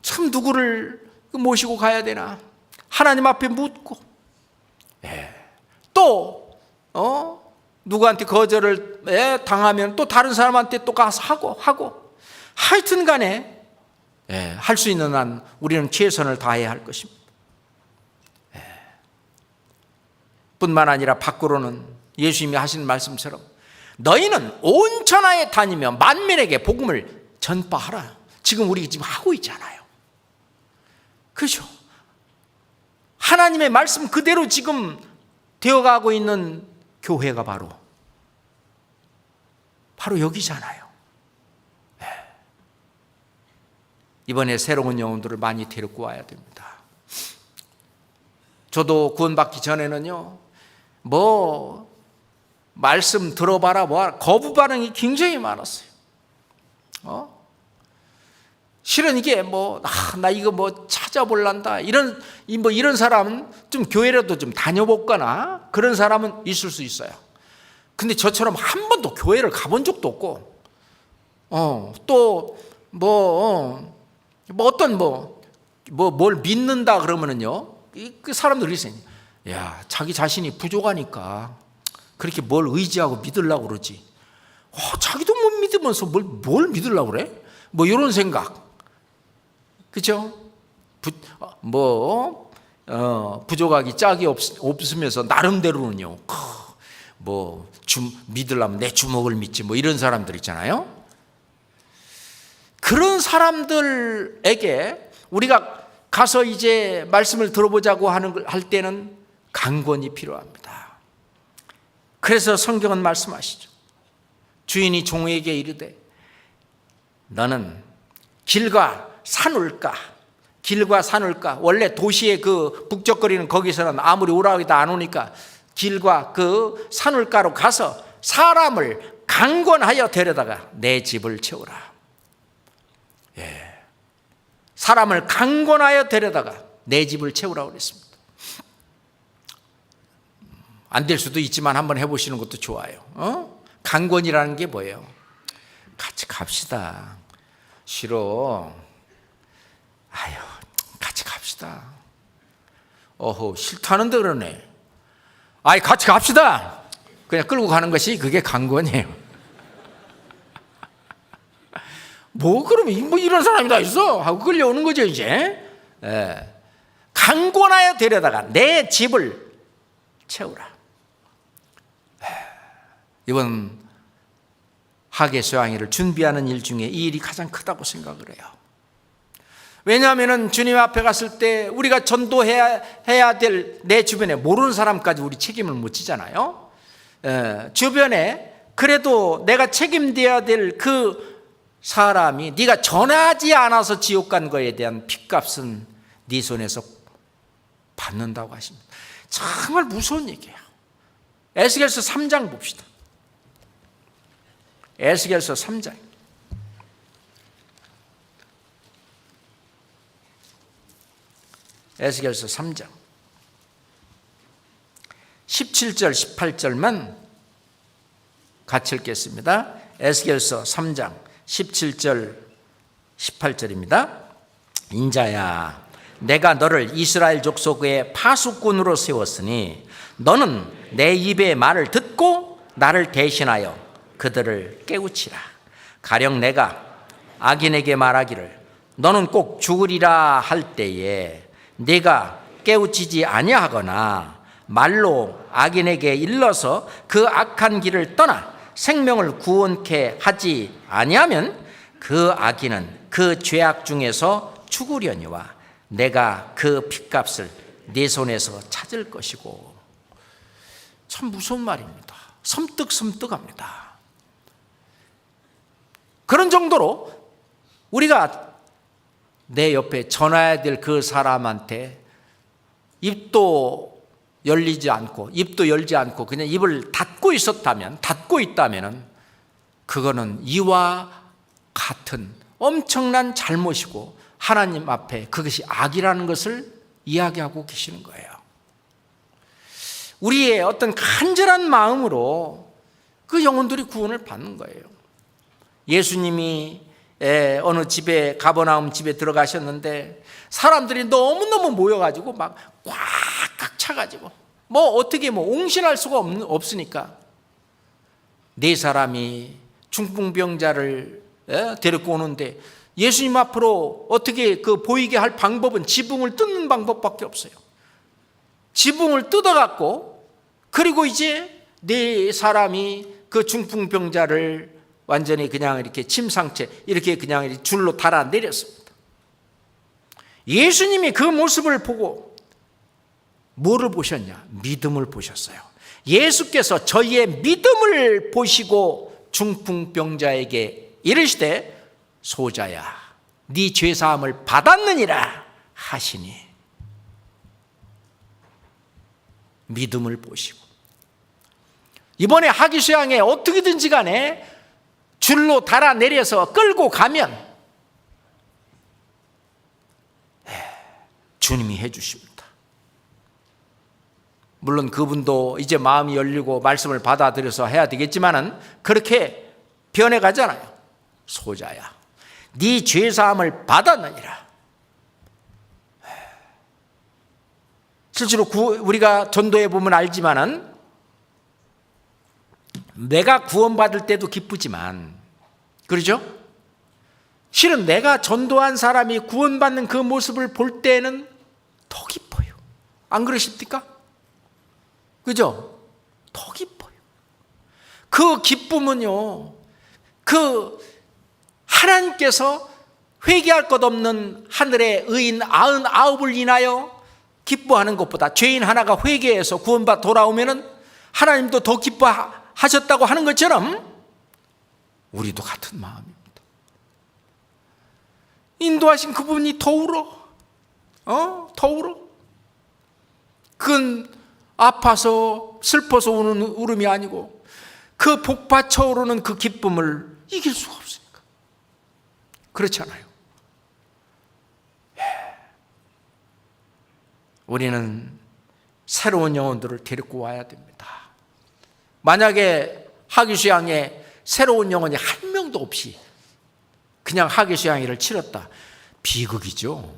참 누구를 모시고 가야 되나 하나님 앞에 묻고 또 누구한테 거절을 당하면 또 다른 사람한테 또 가서 하고 하여튼 간에 할 수 있는 한 우리는 최선을 다해야 할 것입니다. 뿐만 아니라 밖으로는 예수님이 하신 말씀처럼 너희는 온 천하에 다니며 만민에게 복음을 전파하라. 지금 우리 지금 하고 있잖아요. 그렇죠? 하나님의 말씀 그대로 지금 되어가고 있는 교회가 바로 여기잖아요. 이번에 새로운 영혼들을 많이 데리고 와야 됩니다. 저도 구원받기 전에는요, 말씀 들어봐라, 거부 반응이 굉장히 많았어요. 실은 이게 나 이거 찾아볼란다. 이런 사람은 좀 교회라도 좀 다녀볼거나 그런 사람은 있을 수 있어요. 근데 저처럼 한 번도 교회를 가본 적도 없고, 또 어떤 뭘 믿는다 그러면은요, 그 사람들이 있어요. 야, 자기 자신이 부족하니까 그렇게 뭘 의지하고 믿으려고 그러지. 자기도 못 믿으면서 뭘 믿으려고 그래? 뭐 이런 생각. 그죠? 부족하기 짝이 없으면서 나름대로는요, 믿으려면 내 주먹을 믿지, 뭐 이런 사람들 있잖아요. 그런 사람들에게 우리가 가서 이제 말씀을 들어보자고 할 때는 강권이 필요합니다. 그래서 성경은 말씀하시죠. 주인이 종에게 이르되 너는 길과 산울가, 원래 도시의 그 북적거리는 거기서는 아무리 오라고 해도 안 오니까 길과 그 산울가로 가서 사람을 강권하여 데려다가 내 집을 채우라. 사람을 강권하여 데려다가 내 집을 채우라고 그랬습니다. 안 될 수도 있지만 한번 해보시는 것도 좋아요. 강권이라는 게 뭐예요? 같이 갑시다. 싫어. 같이 갑시다. 싫다는데 그러네. 같이 갑시다. 그냥 끌고 가는 것이 그게 강권이에요. 그러면 이런 사람이 다 있어 하고 끌려오는 거죠 이제. 강권하여 데려다가 내 집을 채우라. 이번 하계수양회를 준비하는 일 중에 이 일이 가장 크다고 생각을 해요. 왜냐하면 주님 앞에 갔을 때 우리가 전도해야 될 내 주변에 모르는 사람까지 우리 책임을 못 지잖아요. 주변에 그래도 내가 책임져야 될 그 사람이 네가 전하지 않아서 지옥 간 거에 대한 핏값은 네 손에서 받는다고 하십니다. 정말 무서운 얘기예요. 에스겔서 3장 봅시다. 에스겔서 3장. 에스겔서 3장 17절 18절만 같이 읽겠습니다. 에스겔서 3장 17절 18절입니다. 인자야, 내가 너를 이스라엘 족속의 파수꾼으로 세웠으니 너는 내 입의 말을 듣고 나를 대신하여 그들을 깨우치라. 가령 내가 악인에게 말하기를 너는 꼭 죽으리라 할 때에 네가 깨우치지 아니하거나 말로 악인에게 일러서 그 악한 길을 떠나 생명을 구원케 하지 아니하면 그 악인은 그 죄악 중에서 죽으려니와 내가 그 핏값을 네 손에서 찾을 것이고. 참 무서운 말입니다. 섬뜩합니다. 그런 정도로 우리가 내 옆에 전해야 될 그 사람한테 입도 열지 않고 그냥 입을 닫고 있다면 그거는 이와 같은 엄청난 잘못이고 하나님 앞에 그것이 악이라는 것을 이야기하고 계시는 거예요. 우리의 어떤 간절한 마음으로 그 영혼들이 구원을 받는 거예요. 예수님이 어느 집에 가버나움 집에 들어가셨는데 사람들이 너무너무 모여가지고 막 꽉 차가지고 어떻게 옹신할 수가 없으니까 네 사람이 중풍병자를 데리고 오는데 예수님 앞으로 어떻게 보이게 할 방법은 지붕을 뜯는 방법밖에 없어요. 지붕을 뜯어갖고 그리고 이제 네 사람이 그 중풍병자를 완전히 그냥 이렇게 침상채 이렇게 그냥 줄로 달아 내렸습니다. 예수님이 그 모습을 보고 뭐를 보셨냐? 믿음을 보셨어요. 예수께서 저희의 믿음을 보시고 중풍병자에게 이르시되 소자야, 네 죄사함을 받았느니라 하시니 믿음을 보시고 이번에 하기수양에 어떻게든지 간에 줄로 달아 내려서 끌고 가면 주님이 해주십니다. 물론 그분도 이제 마음이 열리고 말씀을 받아들여서 해야 되겠지만은 그렇게 변해가잖아요. 소자야, 네 죄사함을 받았느니라. 실제로 우리가 전도해 보면 알지만은 내가 구원받을 때도 기쁘지만, 그러죠? 실은 내가 전도한 사람이 구원받는 그 모습을 볼 때는 더 기뻐요. 안 그러십니까? 그죠? 더 기뻐요. 그 기쁨은요, 그 하나님께서 회개할 것 없는 하늘의 의인 99을 인하여 기뻐하는 것보다, 죄인 하나가 회개해서 구원받아 돌아오면은 하나님도 더 기뻐하셨다고 하는 것처럼 우리도 같은 마음입니다. 인도하신 그분이 더 울어. 더 울어. 그건 아파서 슬퍼서 우는 울음이 아니고 그 복받쳐 오르는 그 기쁨을 이길 수가 없으니까. 그렇잖아요. 우리는 새로운 영혼들을 데리고 와야 됩니다. 만약에 하교수양에 새로운 영혼이 한 명도 없이 그냥 하교수양회를 치렀다, 비극이죠.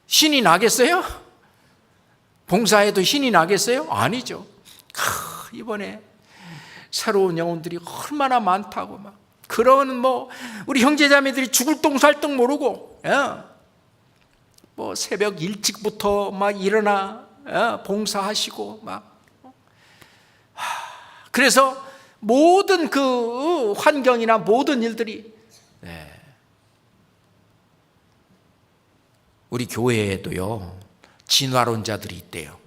신이 나겠어요? 봉사해도 신이 나겠어요? 아니죠. 이번에 새로운 영혼들이 얼마나 많다고 막 그런 우리 형제자매들이 죽을 똥 살 똥 모르고 새벽 일찍부터 막 일어나 봉사하시고 막 그래서 모든 그 환경이나 모든 일들이 우리 교회에도요 진화론자들이 있대요.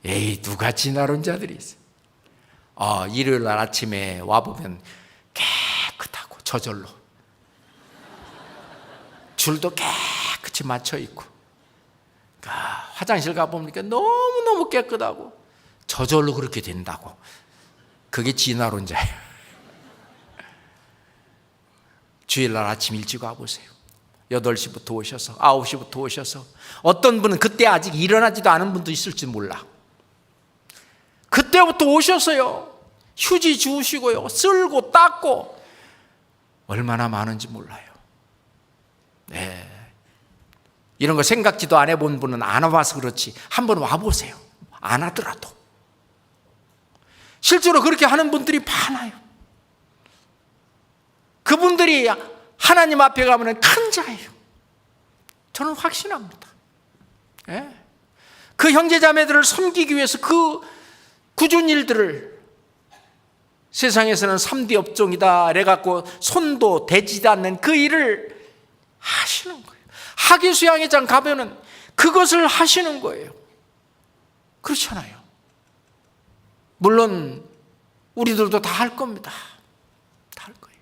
에이, 누가 진화론자들이 있어요? 일요일 날 아침에 와보면 깨끗하고 저절로 줄도 깨끗이 맞춰 있고, 화장실 가보니까 너무너무 깨끗하고 저절로 그렇게 된다고. 그게 진화론자예요. 주일날 아침 일찍 와보세요. 8시부터 오셔서 9시부터 오셔서, 어떤 분은 그때 아직 일어나지도 않은 분도 있을지 몰라. 그때부터 오셔서요 휴지 주우시고요 쓸고 닦고 얼마나 많은지 몰라요. 이런 거 생각지도 안 해본 분은 안 와봐서 그렇지 한번 와보세요. 안 하더라도 실제로 그렇게 하는 분들이 많아요. 그분들이 하나님 앞에 가면 큰 자예요. 저는 확신합니다. 그 형제자매들을 섬기기 위해서 그 굳은 일들을, 세상에서는 3D 업종이다 이래갖고 손도 대지도 않는 그 일을 하시는 거예요. 하교수양회장 가면은 그것을 하시는 거예요. 그렇잖아요. 물론 우리들도 다 할 겁니다. 다 할 거예요.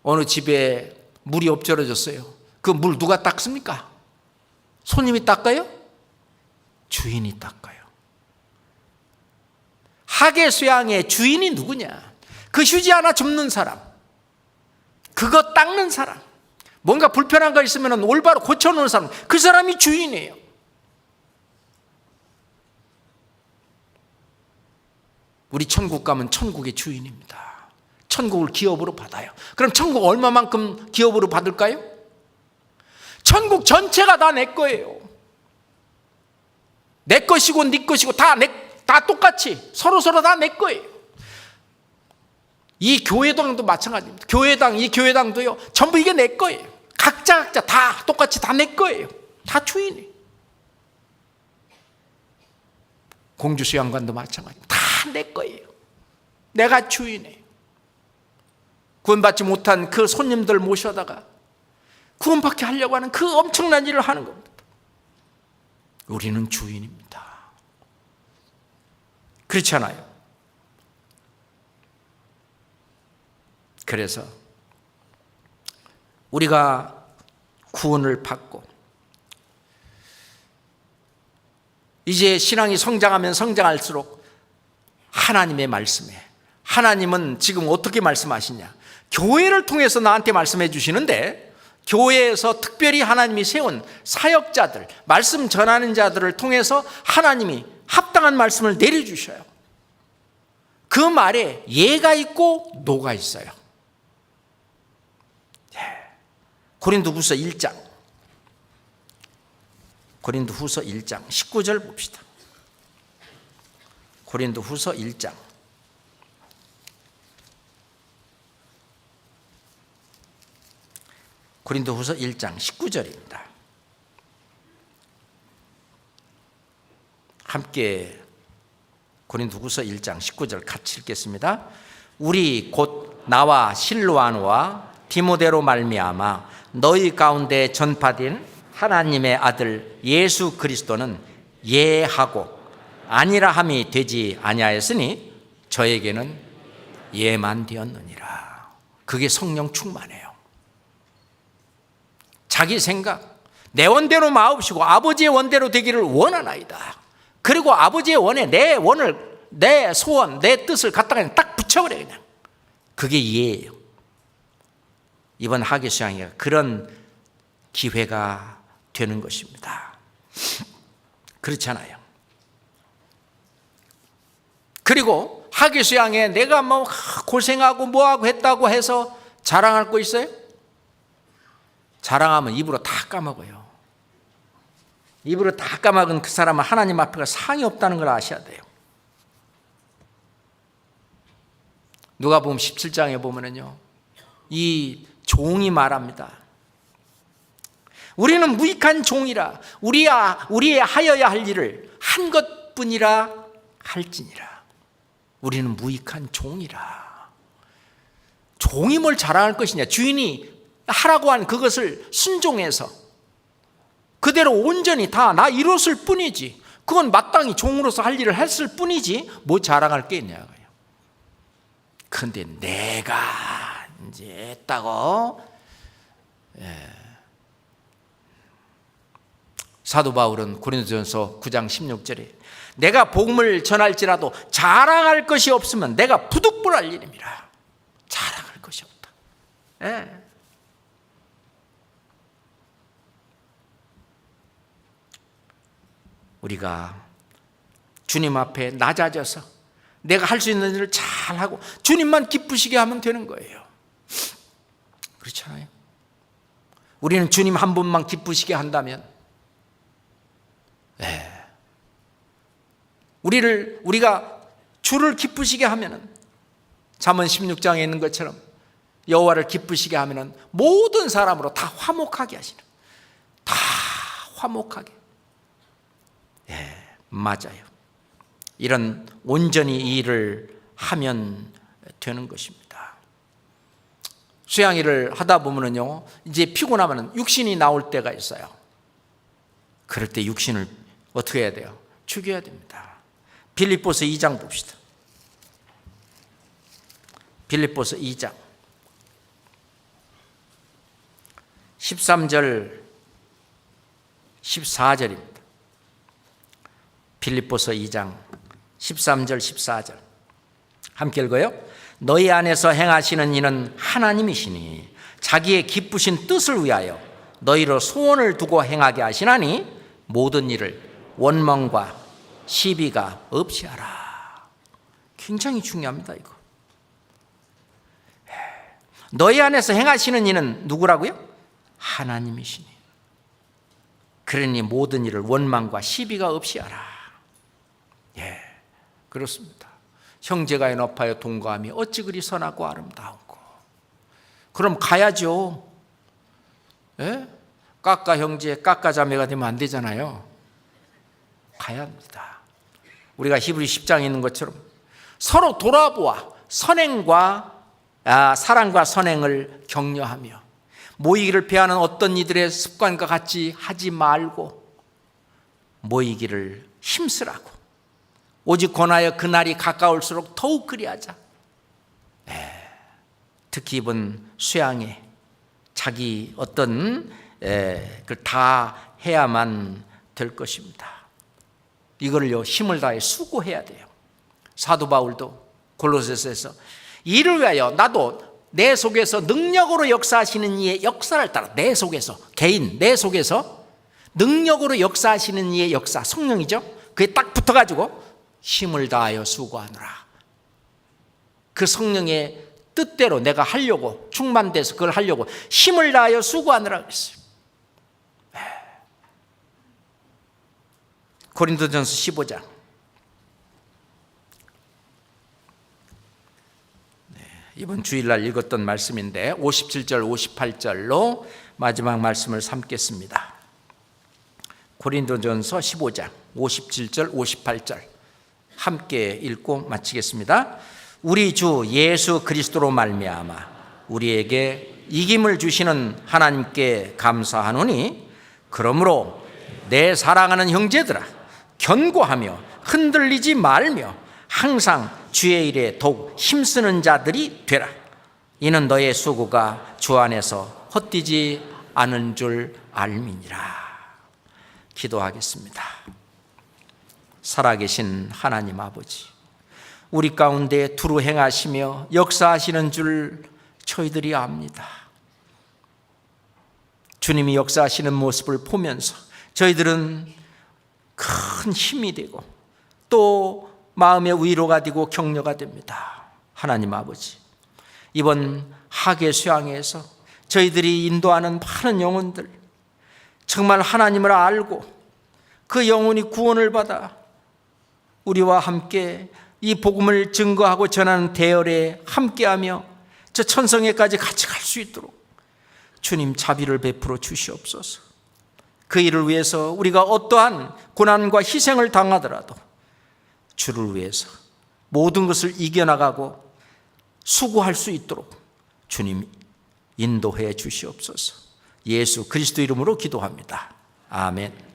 어느 집에 물이 엎질러졌어요. 그 물 누가 닦습니까? 손님이 닦아요? 주인이 닦아요. 하계수양의 주인이 누구냐? 그 휴지 하나 줍는 사람, 그거 닦는 사람, 뭔가 불편한 거 있으면 올바로 고쳐놓는 사람, 그 사람이 주인이에요. 우리 천국 가면 천국의 주인입니다. 천국을 기업으로 받아요. 그럼 천국 얼마만큼 기업으로 받을까요? 천국 전체가 다 내 거예요. 내 것이고 네 것이고 다 똑같이 서로 다 내 거예요. 이 교회당도 마찬가지입니다. 이 교회당도요 전부 이게 내 거예요. 각자 다 똑같이 다 내 거예요. 다 주인이. 공주수양관도 마찬가지입니다. 다 내 거예요. 내가 주인이에요. 구원받지 못한 그 손님들 모셔다가 구원받게 하려고 하는 그 엄청난 일을 하는 겁니다. 우리는 주인입니다. 그렇잖아요. 그래서 우리가 구원을 받고 이제 신앙이 성장하면 성장할수록 하나님의 말씀에, 하나님은 지금 어떻게 말씀하시냐? 교회를 통해서 나한테 말씀해 주시는데, 교회에서 특별히 하나님이 세운 사역자들, 말씀 전하는 자들을 통해서 하나님이 합당한 말씀을 내려주셔요. 그 말에 예가 있고 노가 있어요. 고린도후서 1장 고린도후서 1장 19절 봅시다. 고린도후서 1장 19절입니다. 함께 고린도후서 1장 19절 같이 읽겠습니다. 우리 곧 나와 실로아노와 디모데로 말미암아 너희 가운데 전파된 하나님의 아들 예수 그리스도는 예하고 아니라 함이 되지 아니하였으니 저에게는 예만 되었느니라. 그게 성령 충만해요. 자기 생각, 내 원대로 마옵시고 아버지의 원대로 되기를 원하나이다. 그리고 아버지의 원에 내 원을, 내 소원, 내 뜻을 갖다가 딱 붙여버려. 그냥 그게 예예요. 이번 하계 수양회가 그런 기회가 되는 것입니다. 그렇잖아요. 그리고 하계 수양회 내가 뭐 고생하고 뭐하고 했다고 해서 자랑할 거 있어요? 자랑하면 입으로 다 까먹어요. 입으로 다 까먹은 그 사람은 하나님 앞에 상이 없다는 걸 아셔야 돼요. 누가복음 17장에 보면은요, 이 종이 말합니다. 우리는 무익한 종이라 우리의 하여야 할 일을 한 것뿐이라 할지니라. 우리는 무익한 종이라. 종이 뭘 자랑할 것이냐? 주인이 하라고 한 그것을 순종해서 그대로 온전히 다 나 이뤘을 뿐이지, 그건 마땅히 종으로서 할 일을 했을 뿐이지 뭐 자랑할 게 있냐고요. 그런데 내가 이제 했다고. 사도 바울은 고린도전서 9장 16절에 내가 복음을 전할지라도 자랑할 것이 없으면 내가 부득불할 일입니다. 자랑할 것이 없다. 우리가 주님 앞에 낮아져서 내가 할 수 있는 일을 잘하고 주님만 기쁘시게 하면 되는 거예요. 그렇잖아요. 우리는 주님 한 분만 기쁘시게 한다면, 우리가 주를 기쁘시게 하면은 잠언 16장에 있는 것처럼 여호와를 기쁘시게 하면은 모든 사람으로 다 화목하게 하시는, 다 화목하게. 맞아요. 이런 온전히 이 일을 하면 되는 것입니다. 수양일을 하다 보면은요, 이제 피곤하면 육신이 나올 때가 있어요. 그럴 때 육신을 어떻게 해야 돼요? 죽여야 됩니다. 빌립보서 2장 봅시다. 빌립보서 2장 13절 14절입니다. 빌립보서 2장 13절 14절 함께 읽어요. 너희 안에서 행하시는 이는 하나님이시니 자기의 기쁘신 뜻을 위하여 너희로 소원을 두고 행하게 하시나니 모든 일을 원망과 시비가 없이 하라. 굉장히 중요합니다. 이거. 너희 안에서 행하시는 이는 누구라고요? 하나님이시니 그러니 모든 일을 원망과 시비가 없이 하라. 그렇습니다. 형제가 연합하여 동거함이 어찌 그리 선하고 아름다운고. 그럼 가야죠. 까까 형제, 까까 자매가 되면 안 되잖아요. 가야 합니다. 우리가 히브리 10장에 있는 것처럼 서로 돌아보아 선행과 사랑과 선행을 격려하며 모이기를 피하는 어떤 이들의 습관과 같이 하지 말고 모이기를 힘쓰라고. 오직 권하여 그날이 가까울수록 더욱 그리하자. 특히 이번 수양에 자기 어떤 그걸 다 해야만 될 것입니다. 이걸요 힘을 다해 수고해야 돼요. 사도 바울도 골로새서에서 이를 위하여 나도 내 속에서 능력으로 역사하시는 이의 역사를 따라, 내 속에서 개인 내 속에서 능력으로 역사하시는 이의 역사, 성령이죠. 그게 딱 붙어가지고 힘을 다하여 수고하노라. 그 성령의 뜻대로 내가 하려고 충만돼서 그걸 하려고 힘을 다하여 수고하노라 그랬어요. 고린도전서 15장. 이번 주일날 읽었던 말씀인데 57절 58절로 마지막 말씀을 삼겠습니다. 고린도전서 15장 57절 58절 함께 읽고 마치겠습니다. 우리 주 예수 그리스도로 말미암아 우리에게 이김을 주시는 하나님께 감사하노니, 그러므로 내 사랑하는 형제들아, 견고하며 흔들리지 말며 항상 주의 일에 더욱 힘쓰는 자들이 되라. 이는 너의 수고가 주 안에서 헛되지 않은 줄 알미니라. 기도하겠습니다. 살아계신 하나님 아버지, 우리 가운데 두루 행하시며 역사하시는 줄 저희들이 압니다. 주님이 역사하시는 모습을 보면서 저희들은 큰 힘이 되고 또 마음의 위로가 되고 격려가 됩니다. 하나님 아버지, 이번 하계 수양회에서 저희들이 인도하는 많은 영혼들, 정말 하나님을 알고 그 영혼이 구원을 받아 우리와 함께 이 복음을 증거하고 전하는 대열에 함께하며 저 천성에까지 같이 갈 수 있도록 주님 자비를 베풀어 주시옵소서. 그 일을 위해서 우리가 어떠한 고난과 희생을 당하더라도 주를 위해서 모든 것을 이겨나가고 수고할 수 있도록 주님 인도해 주시옵소서. 예수 그리스도 이름으로 기도합니다. 아멘.